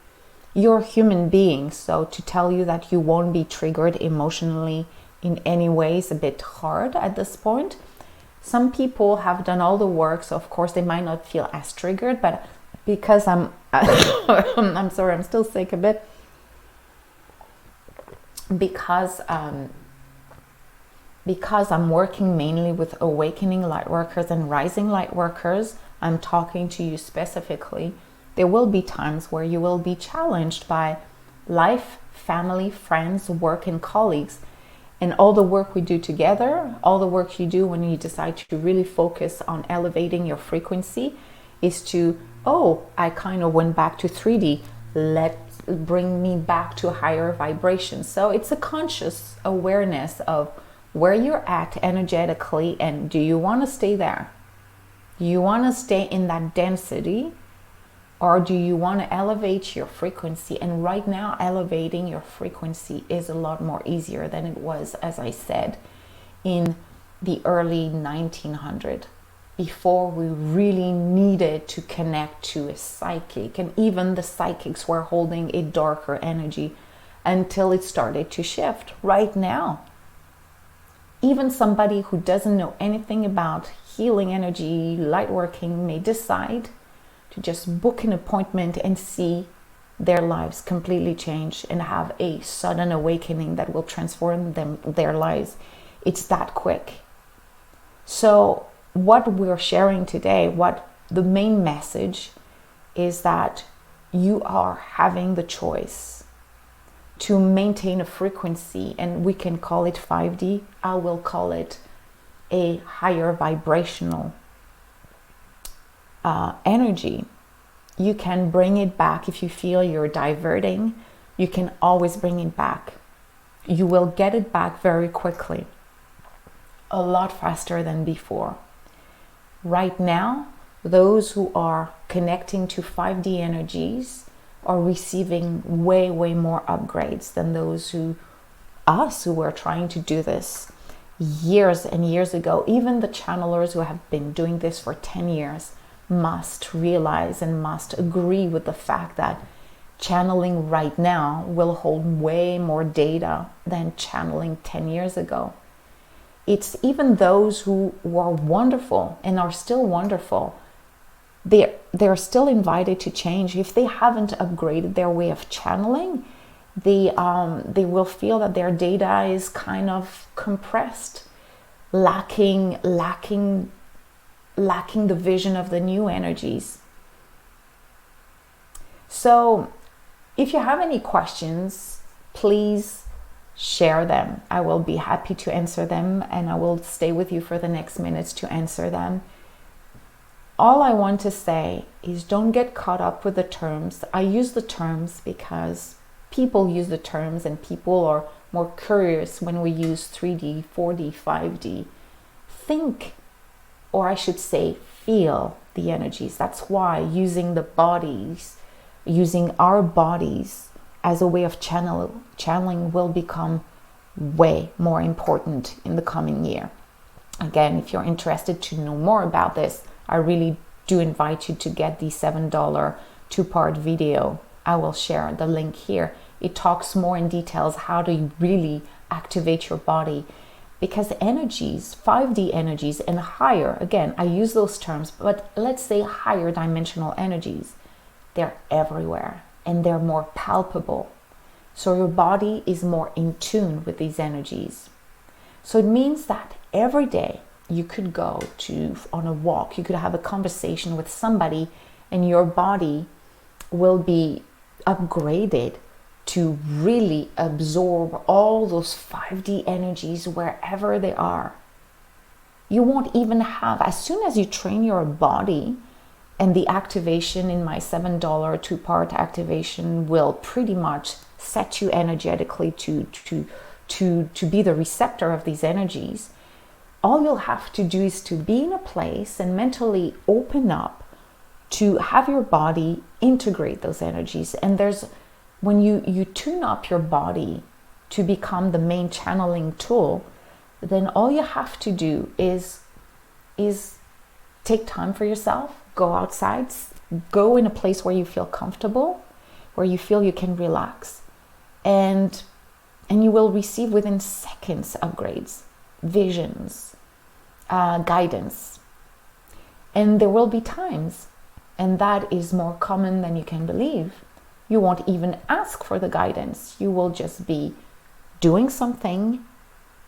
Speaker 1: You're a human being, so to tell you that you won't be triggered emotionally in any way is a bit hard at this point. Some people have done all the work, so of course they might not feel as triggered, but because I'm I'm sorry, I'm still sick a bit. Because I'm working mainly with awakening light workers and rising light workers, I'm talking to you specifically. There will be times where you will be challenged by life, family, friends, work, and colleagues. And all the work we do together, all the work you do when you decide to really focus on elevating your frequency is to, oh, I kind of went back to 3D. Let's bring me back to higher vibrations. So it's a conscious awareness of where you're at energetically, and do you want to stay there? Do you want to stay in that density, or do you want to elevate your frequency? And right now, elevating your frequency is a lot more easier than it was, as I said, in the early 1900s, before we really needed to connect to a psychic. And even the psychics were holding a darker energy until it started to shift. Right now, even somebody who doesn't know anything about healing energy, light working, may decide to just book an appointment and see their lives completely change and have a sudden awakening that will transform their lives. It's that quick. So what we're sharing today, what the main message is, that you are having the choice to maintain a frequency, and we can call it 5D. I will call it a higher vibrational energy. You can bring it back. If you feel you're diverting, you can always bring it back. You will get it back very quickly, a lot faster than before. Right now, those who are connecting to 5D energies are receiving way more upgrades than us who were trying to do this years and years ago. Even the channelers who have been doing this for 10 years must realize and must agree with the fact that channeling right now will hold way more data than channeling 10 years ago. It's even those who were wonderful and are still wonderful, they're still invited to change. If they haven't upgraded their way of channeling, they will feel that their data is kind of compressed, lacking the vision of the new energies. So if you have any questions, please share them. I will be happy to answer them, and I will stay with you for the next minutes to answer them. All I want to say is, don't get caught up with the terms. I use the terms because people use the terms, and people are more curious when we use 3D, 4D, 5D. Think, or I should say, feel the energies. That's why using the bodies, using our bodies as a way of channeling will become way more important in the coming year. Again, if you're interested to know more about this, I really do invite you to get the $7 two-part video. I will share the link here. It talks more in details how do you really activate your body, because energies, 5D energies and higher, again, I use those terms, but let's say higher dimensional energies, they're everywhere and they're more palpable. So your body is more in tune with these energies. So it means that every day you could go on a walk, you could have a conversation with somebody, and your body will be upgraded to really absorb all those 5D energies wherever they are. You won't even have, as soon as you train your body, and the activation in my $7 two-part activation will pretty much set you energetically to be the receptor of these energies. All you'll have to do is to be in a place and mentally open up to have your body integrate those energies. And when you tune up your body to become the main channeling tool, then all you have to do is take time for yourself, go outside, go in a place where you feel comfortable, where you feel you can relax, and you will receive within seconds upgrades, visions, guidance. And there will be times, and that is more common than you can believe, you won't even ask for the guidance. You will just be doing something,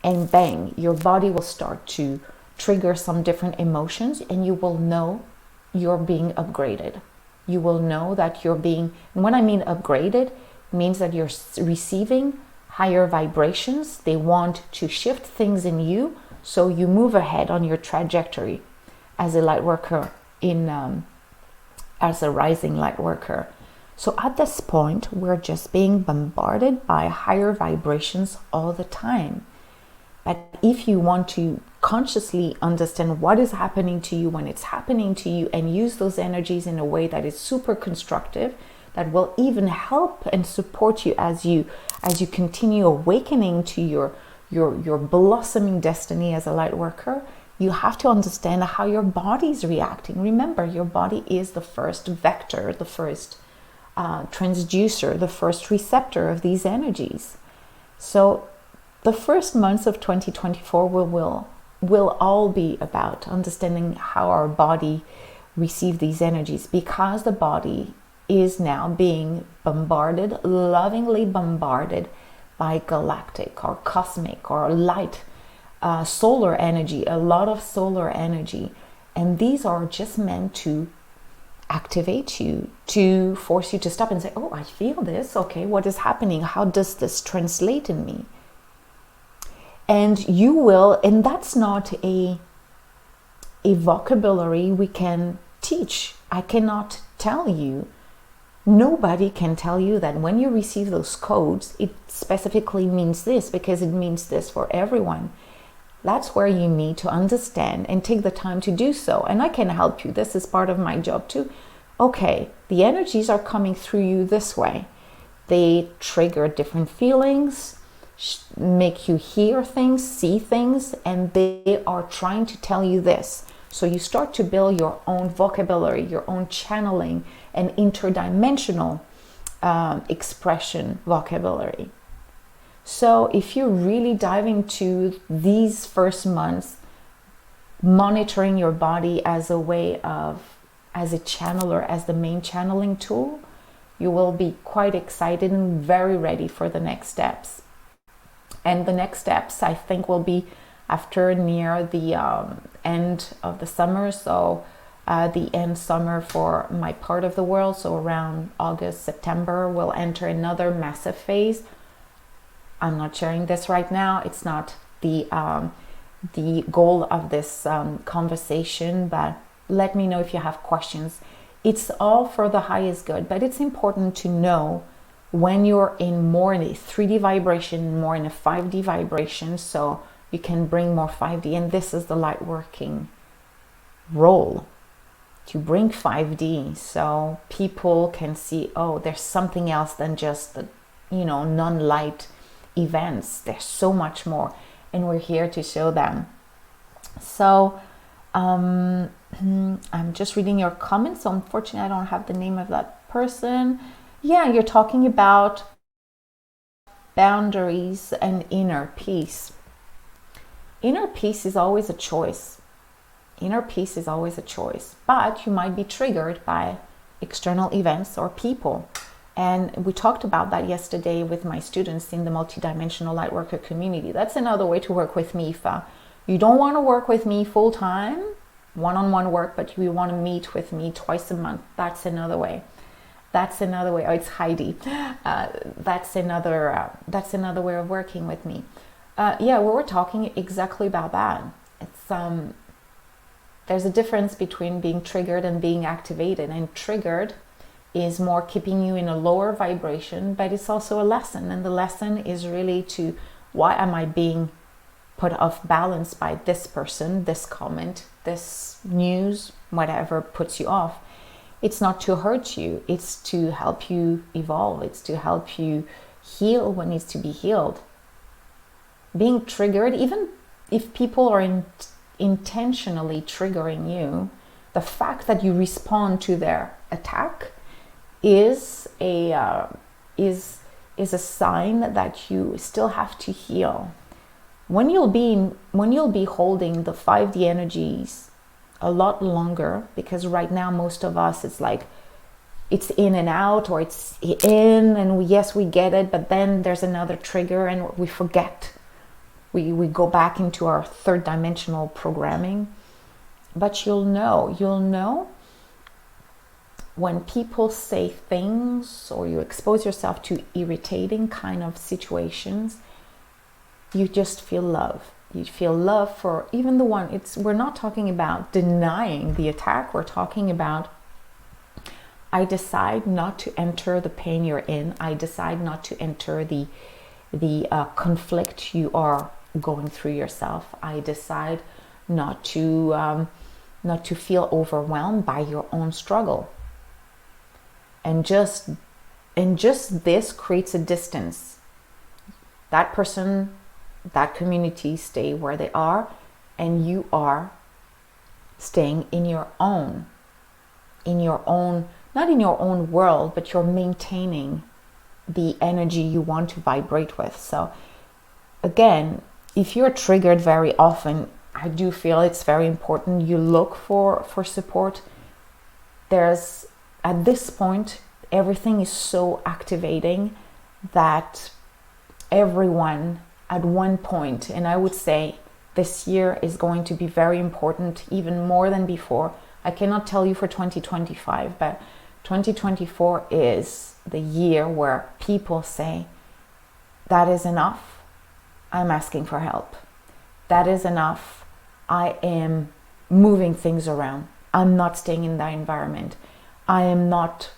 Speaker 1: and bang, your body will start to trigger some different emotions, and you will know you're being upgraded. You will know that you're being, and when I mean upgraded, it means that you're receiving higher vibrations. They want to shift things in you, so you move ahead on your trajectory as a light worker, as a rising light worker. So at this point, we're just being bombarded by higher vibrations all the time. But if you want to consciously understand what is happening to you when it's happening to you, and use those energies in a way that is super constructive, that will even help and support you as you continue awakening to your blossoming destiny as a light worker, you have to understand how your body is reacting. Remember, your body is the first vector, the first transducer, the first receptor of these energies. So the first months of 2024 will all be about understanding how our body receives these energies, because the body is now being bombarded, lovingly bombarded by galactic or cosmic or light, solar energy, a lot of solar energy. And these are just meant to activate you, to force you to stop and say, oh, I feel this. Okay, what is happening? How does this translate in me? And you will, and that's not a vocabulary we can teach. I cannot tell you. Nobody can tell you that when you receive those codes, it specifically means this, because it means this for everyone. That's where you need to understand and take the time to do so. And I can help you. This is part of my job too. Okay, the energies are coming through you this way. They trigger different feelings, make you hear things, see things, and they are trying to tell you this. So you start to build your own vocabulary, your own channeling and interdimensional expression vocabulary. So if you really dive into these first months, monitoring your body as a way of, as a channeler, as the main channeling tool, you will be quite excited and very ready for the next steps. And the next steps, I think, will be after near the end of the summer. So the end summer for my part of the world. So around August, September, we'll enter another massive phase. I'm not sharing this right now. It's not the goal of this conversation, but let me know if you have questions. It's all for the highest good, but it's important to know when you're in more in a 3D vibration, more in a 5D vibration, so you can bring more 5D. And this is the light working role, to bring 5D so people can see, oh, there's something else than just the, non-light events. There's so much more, and we're here to show them. So I'm just reading your comments. So unfortunately, I don't have the name of that person. Yeah, you're talking about boundaries and inner peace. Inner peace is always a choice. Inner peace is always a choice, but you might be triggered by external events or people. And we talked about that yesterday with my students in the multidimensional lightworker community. That's another way to work with me. If you don't want to work with me full time, one-on-one work, but you want to meet with me twice a month, that's another way. That's another way. Oh, it's Heidi. That's another way of working with me. Yeah, we were talking exactly about that. It's there's a difference between being triggered and being activated. And triggered is more keeping you in a lower vibration, but it's also a lesson. And the lesson is really to, why am I being put off balance by this person, this comment, this news, whatever puts you off? It's not to hurt you. It's to help you evolve. It's to help you heal what needs to be healed. Being triggered, even if people are intentionally triggering you, the fact that you respond to their attack is a sign that you still have to heal. When you'll be holding the 5D energies a lot longer, because right now most of us, it's like it's in and out, or it's in and yes, we get it, but then there's another trigger and we forget. We go back into our third dimensional programming. But you'll know when people say things, or you expose yourself to irritating kind of situations, you just feel love. You feel love for even the one. We're not talking about denying the attack. We're talking about, I decide not to enter the pain you're in. I decide not to enter the conflict you are going through yourself. I decide not to feel overwhelmed by your own struggle. And just this creates a distance. That person, that community stay where they are, and you are staying in your own, not in your own world, but you're maintaining the energy you want to vibrate with. So again, if you're triggered very often, I do feel it's very important you look for support. There's, at this point, everything is so activating that everyone at one point, and I would say this year is going to be very important, even more than before. I cannot tell you for 2025, but 2024 is the year where people say, that is enough. I'm asking for help. That is enough. I am moving things around. I'm not staying in that environment. I am not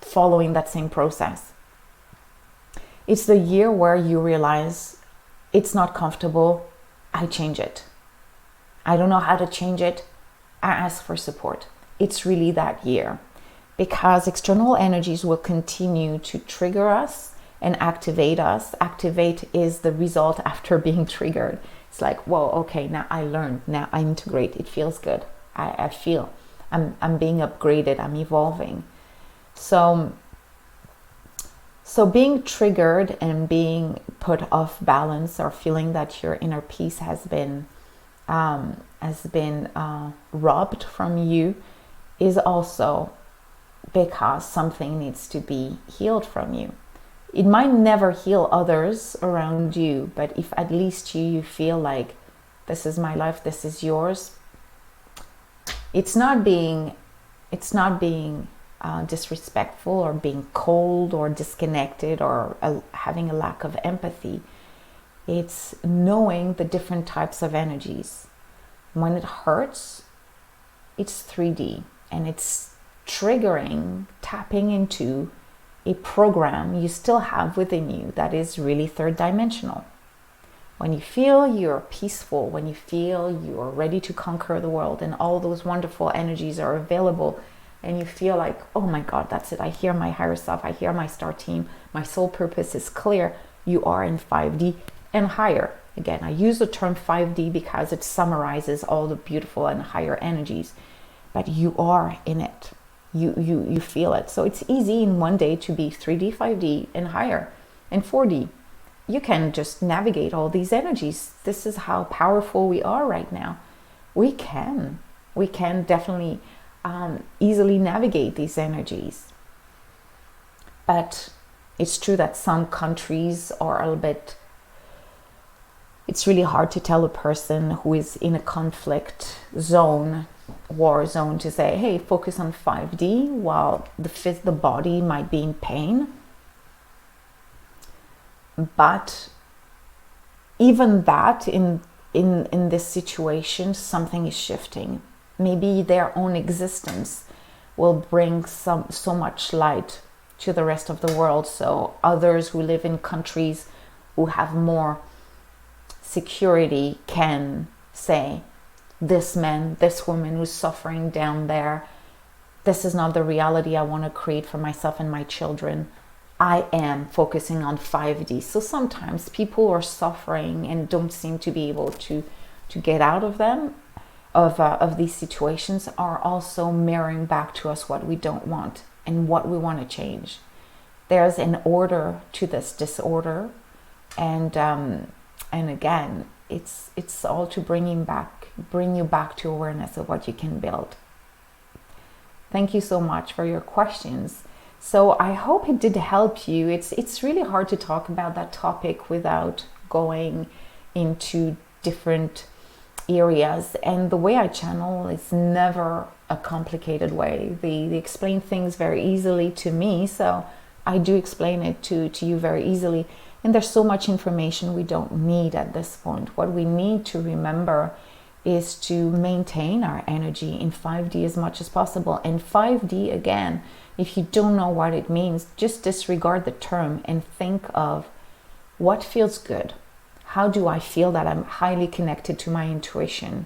Speaker 1: following that same process. It's the year where you realize it's not comfortable. I change it. I don't know how to change it. I ask for support. It's really that year, because external energies will continue to trigger us and activate us. Activate is the result after being triggered. It's like, whoa, okay, now I learned, now I integrate. It feels good. I feel I'm being upgraded. I'm evolving. So being triggered and being put off balance, or feeling that your inner peace has been robbed from you, is also because something needs to be healed from you. It might never heal others around you, but if at least you feel like, this is my life, this is yours, it's not being disrespectful or being cold or disconnected or having a lack of empathy. It's knowing the different types of energies. When it hurts, it's 3D, and it's triggering, tapping into a program you still have within you that is really third dimensional. When you feel you're peaceful, when you feel you're ready to conquer the world, and all those wonderful energies are available, and you feel like, oh my God, that's it. I hear my higher self. I hear my star team. My soul purpose is clear. You are in 5D and higher. Again, I use the term 5D because it summarizes all the beautiful and higher energies, but you are in it. You feel it. So it's easy in one day to be 3D, 5D, and higher, and 4D. You can just navigate all these energies. This is how powerful we are right now. We can definitely easily navigate these energies. But it's true that some countries are a little bit, it's really hard to tell a person who is in a conflict zone, war zone, to say, hey, focus on 5D, while the body might be in pain. But even that, in this situation, something is shifting. Maybe their own existence will bring so much light to the rest of the world, so others who live in countries who have more security can say, this man, this woman who's suffering down there, this is not the reality I want to create for myself and my children. I am focusing on 5D. So sometimes people are suffering and don't seem to be able to get out of them, of these situations, are also mirroring back to us what we don't want and what we want to change. There's an order to this disorder, and again, it's all to bring you back to awareness of what you can build. Thank you so much for your questions. So I hope it did help you. It's really hard to talk about that topic without going into different areas, and the way I channel is never a complicated way. They explain things very easily to me, so I do explain it to you very easily. And there's so much information we don't need at this point. What we need to remember is to maintain our energy in 5D as much as possible. And 5D, again, if you don't know what it means, just disregard the term and think of what feels good. How do I feel that I'm highly connected to my intuition?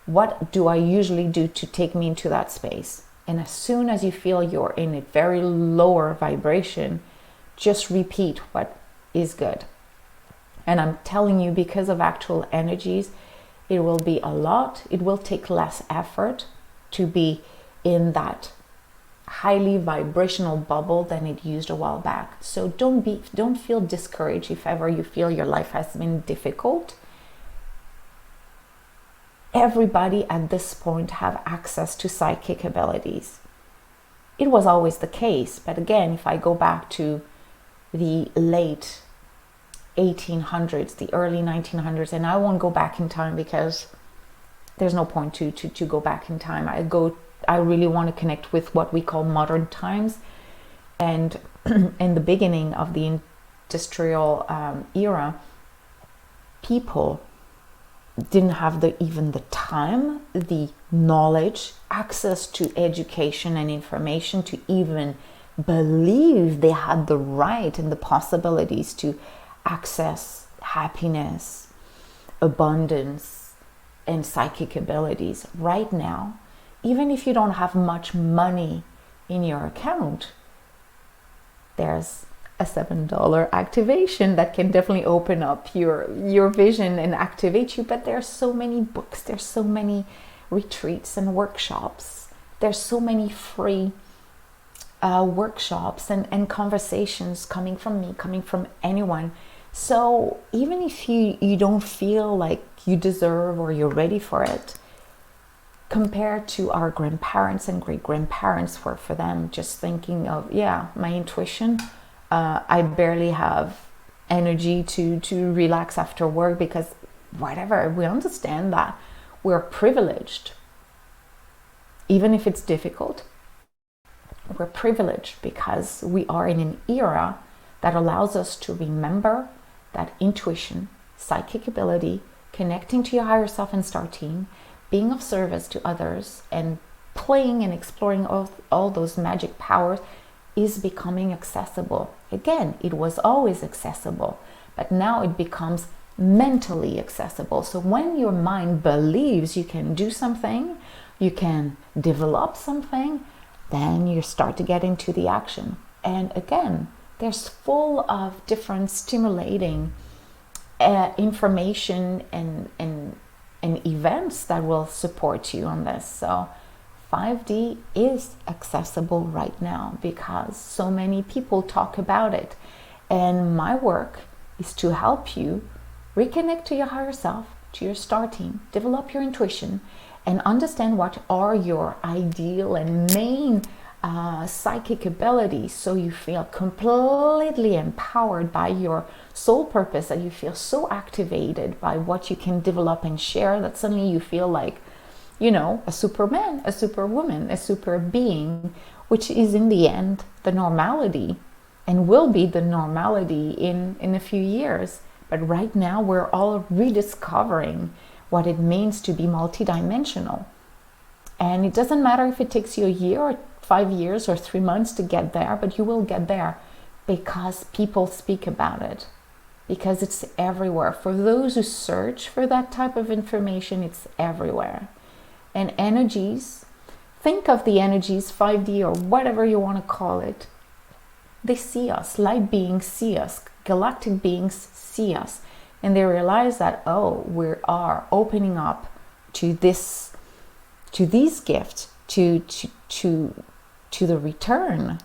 Speaker 1: What do I usually do to take me into that space? And as soon as you feel you're in a very lower vibration, just repeat what is good. And I'm telling you, because of actual energies, it will be a lot. It will take less effort to be in that highly vibrational bubble than it used a while back. So don't feel discouraged if ever you feel your life has been difficult. Everybody at this point have access to psychic abilities. It was always the case, but again, if I go back to the late 1800s, the early 1900s, and I won't go back in time because there's no point to go back in time. I really want to connect with what we call modern times, and in the beginning of the industrial era, people didn't have even the time, the knowledge, access to education and information to even believe they had the right and the possibilities to access happiness, abundance, and psychic abilities. Right now, even if you don't have much money in your account, there's a $7 activation that can definitely open up your vision and activate you. But there's so many books, there's so many retreats and workshops, there's so many free workshops and conversations coming from me, coming from anyone. So even if you don't feel like you deserve or you're ready for it, compared to our grandparents and great-grandparents, for them just thinking of, my intuition, I barely have energy to relax after work because whatever. We understand that we're privileged. Even if it's difficult, we're privileged because we are in an era that allows us to remember that intuition, psychic ability, connecting to your higher self and star team, being of service to others, and playing and exploring all those magic powers is becoming accessible. Again, it was always accessible, but now it becomes mentally accessible. So when your mind believes you can do something, you can develop something, then you start to get into the action. And again, there's full of different stimulating information and events that will support you on this. So 5D is accessible right now because so many people talk about it. And my work is to help you reconnect to your higher self, to your star team, develop your intuition, and understand what are your ideal and main psychic abilities, so you feel completely empowered by your soul purpose, and you feel so activated by what you can develop and share that suddenly you feel like, you know, a superman, a superwoman, a super being, which is in the end the normality and will be the normality in a few years. But right now we're all rediscovering what it means to be multidimensional. And it doesn't matter if it takes you a year or 5 years or 3 months to get there, but you will get there because people speak about it, because it's everywhere. For those who search for that type of information, it's everywhere. And energies, think of the energies, 5D or whatever you want to call it, they see us, light beings see us, galactic beings see us, and they realize that, oh, we are opening up to this, to these gifts, to the return,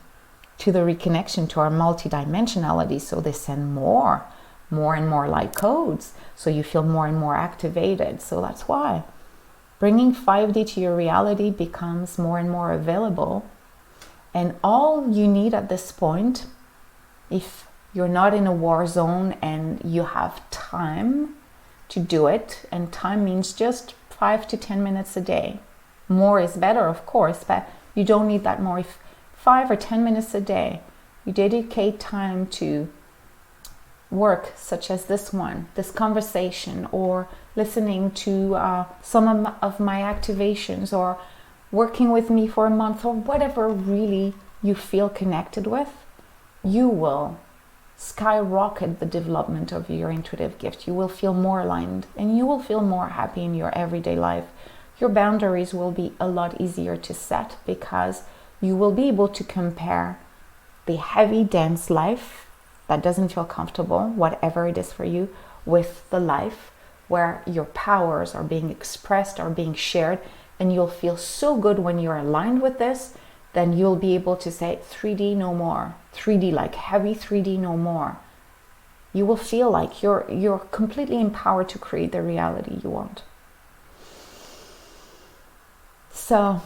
Speaker 1: to the reconnection to our multidimensionality. So they send more and more light codes, so you feel more and more activated. So that's why bringing 5D to your reality becomes more and more available. And all you need at this point, if you're not in a war zone and you have time to do it, and time means just 5 to 10 minutes a day. More is better, of course, but you don't need that more. If 5 or 10 minutes a day, you dedicate time to work such as this one, this conversation, or listening to some of my activations, or working with me for a month, or whatever really you feel connected with, you will skyrocket the development of your intuitive gift. You will feel more aligned and you will feel more happy in your everyday life. Your boundaries will be a lot easier to set because you will be able to compare the heavy, dense life that doesn't feel comfortable, whatever it is for you, with the life where your powers are being expressed, are being shared, and you'll feel so good when you're aligned with this. Then you'll be able to say 3D no more. 3D, like heavy 3D no more. You will feel like you're completely empowered to create the reality you want. So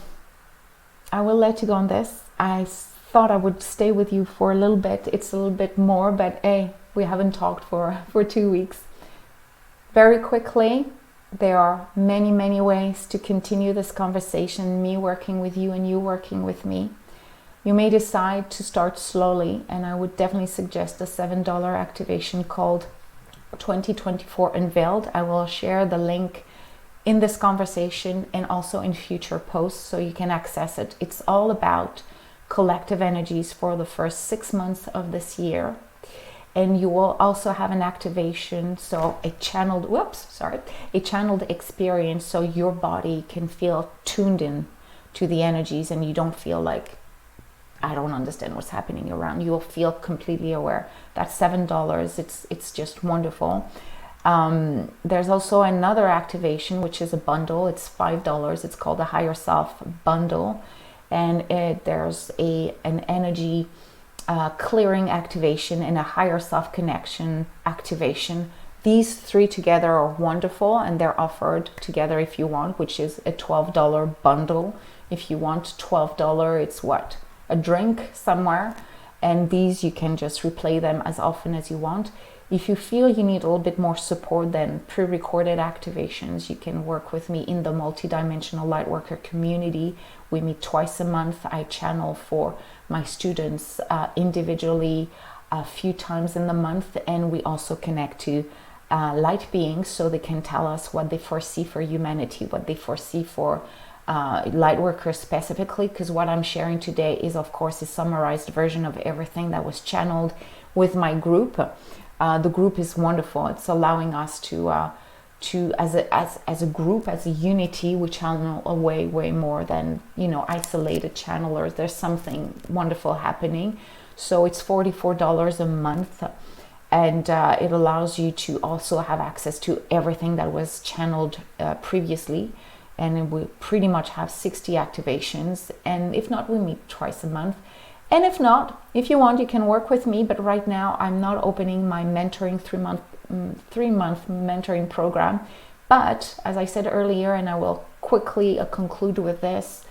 Speaker 1: I will let you go on this. I thought I would stay with you for a little bit. It's a little bit more, but hey, we haven't talked for 2 weeks. Very quickly, there are many ways to continue this conversation, me working with you and you working with me. You may decide to start slowly, and I would definitely suggest a $7 activation called 2024 Unveiled. I will share the link in this conversation and also in future posts so you can access it. It's all about collective energies for the first 6 months of this year. And you will also have an activation, so a channeled experience, so your body can feel tuned in to the energies and you don't feel like, I don't understand what's happening around. You will feel completely aware. That's $7. It's just wonderful. There's also another activation, which is a bundle. It's $5. It's called the Higher Self Bundle. And there's an energy clearing activation and a higher self connection activation. These three together are wonderful, and they're offered together if you want, which is a $12 bundle. If you want $12, it's what? A drink somewhere. And these you can just replay them as often as you want. If you feel you need a little bit more support than pre-recorded activations, you can work with me in the multidimensional lightworker community. We meet twice a month. I channel for my students individually a few times in the month, and we also connect to light beings so they can tell us what they foresee for humanity, what they foresee for lightworkers specifically, because what I'm sharing today is, of course, a summarized version of everything that was channeled with my group. The group is wonderful. It's allowing us to as a group, as a unity, we channel way more than, isolated channelers. There's something wonderful happening. So it's $44 a month, and it allows you to also have access to everything that was channeled previously. And we pretty much have 60 activations, and if not, we meet twice a month. And if not, if you want, you can work with me, but right now I'm not opening my mentoring 3-month mentoring program. But as I said earlier, and I will quickly conclude with this,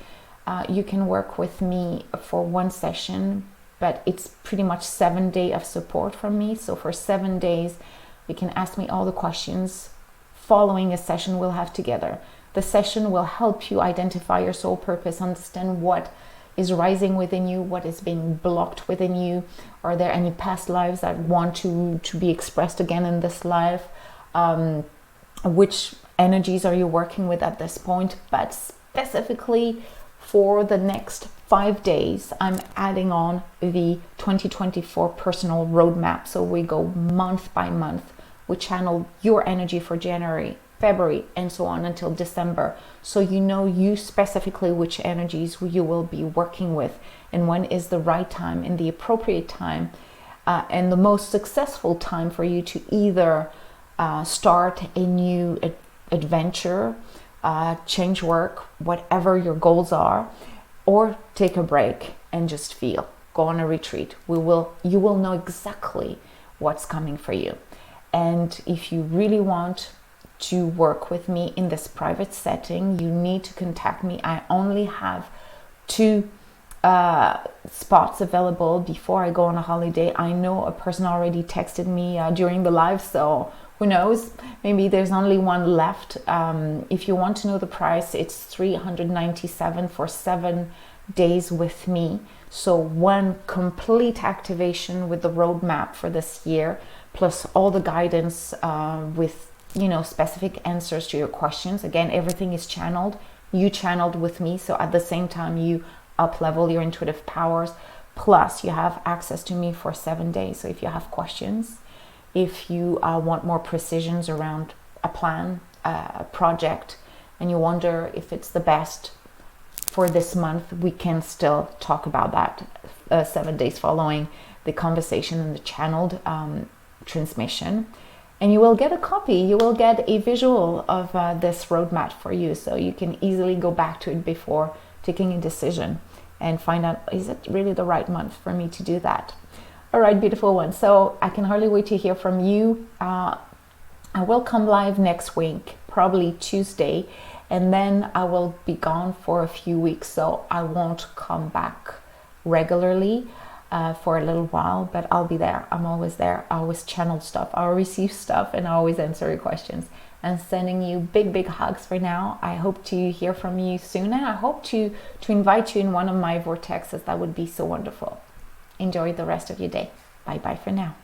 Speaker 1: you can work with me for one session, but it's pretty much 7 days of support from me. So for 7 days, you can ask me all the questions following a session we'll have together. The session will help you identify your soul purpose, understand what is rising within you, what is being blocked within you. Are there any past lives that want to be expressed again in this life? Which energies are you working with at this point? But specifically for the next 5 days, I'm adding on the 2024 personal roadmap. So we go month by month. We channel your energy for January, February, and so on until December. So you know you specifically which energies you will be working with and when is the right time and the appropriate time and the most successful time for you to either start a new adventure, change work, whatever your goals are, or take a break and just feel. Go on a retreat. You will know exactly what's coming for you. And if you really want to work with me in this private setting, you need to contact me. I only have 2 spots available before I go on a holiday. I know a person already texted me during the live, so who knows, maybe there's only 1 left. If you want to know the price, it's $397 for 7 days with me. So 1 complete activation with the roadmap for this year, plus all the guidance with specific answers to your questions. Again, everything is channeled. You channeled with me, so at the same time you up level your intuitive powers, plus you have access to me for 7 days. So if you have questions, if you want more precisions around a plan, a project, and you wonder if it's the best for this month, we can still talk about that 7 days following the conversation and the channeled transmission. And you will get a copy, you will get a visual of this roadmap for you, so you can easily go back to it before taking a decision and find out, is it really the right month for me to do that? All right, beautiful one. So I can hardly wait to hear from you. I will come live next week, probably Tuesday, and then I will be gone for a few weeks, so I won't come back regularly for a little while, but I'll be there. I'm always there. I always channel stuff. I'll receive stuff and I always answer your questions. And sending you big hugs for now. I hope to hear from you soon, and I hope to invite you in one of my vortexes. That would be so wonderful. Enjoy the rest of your day. Bye for now.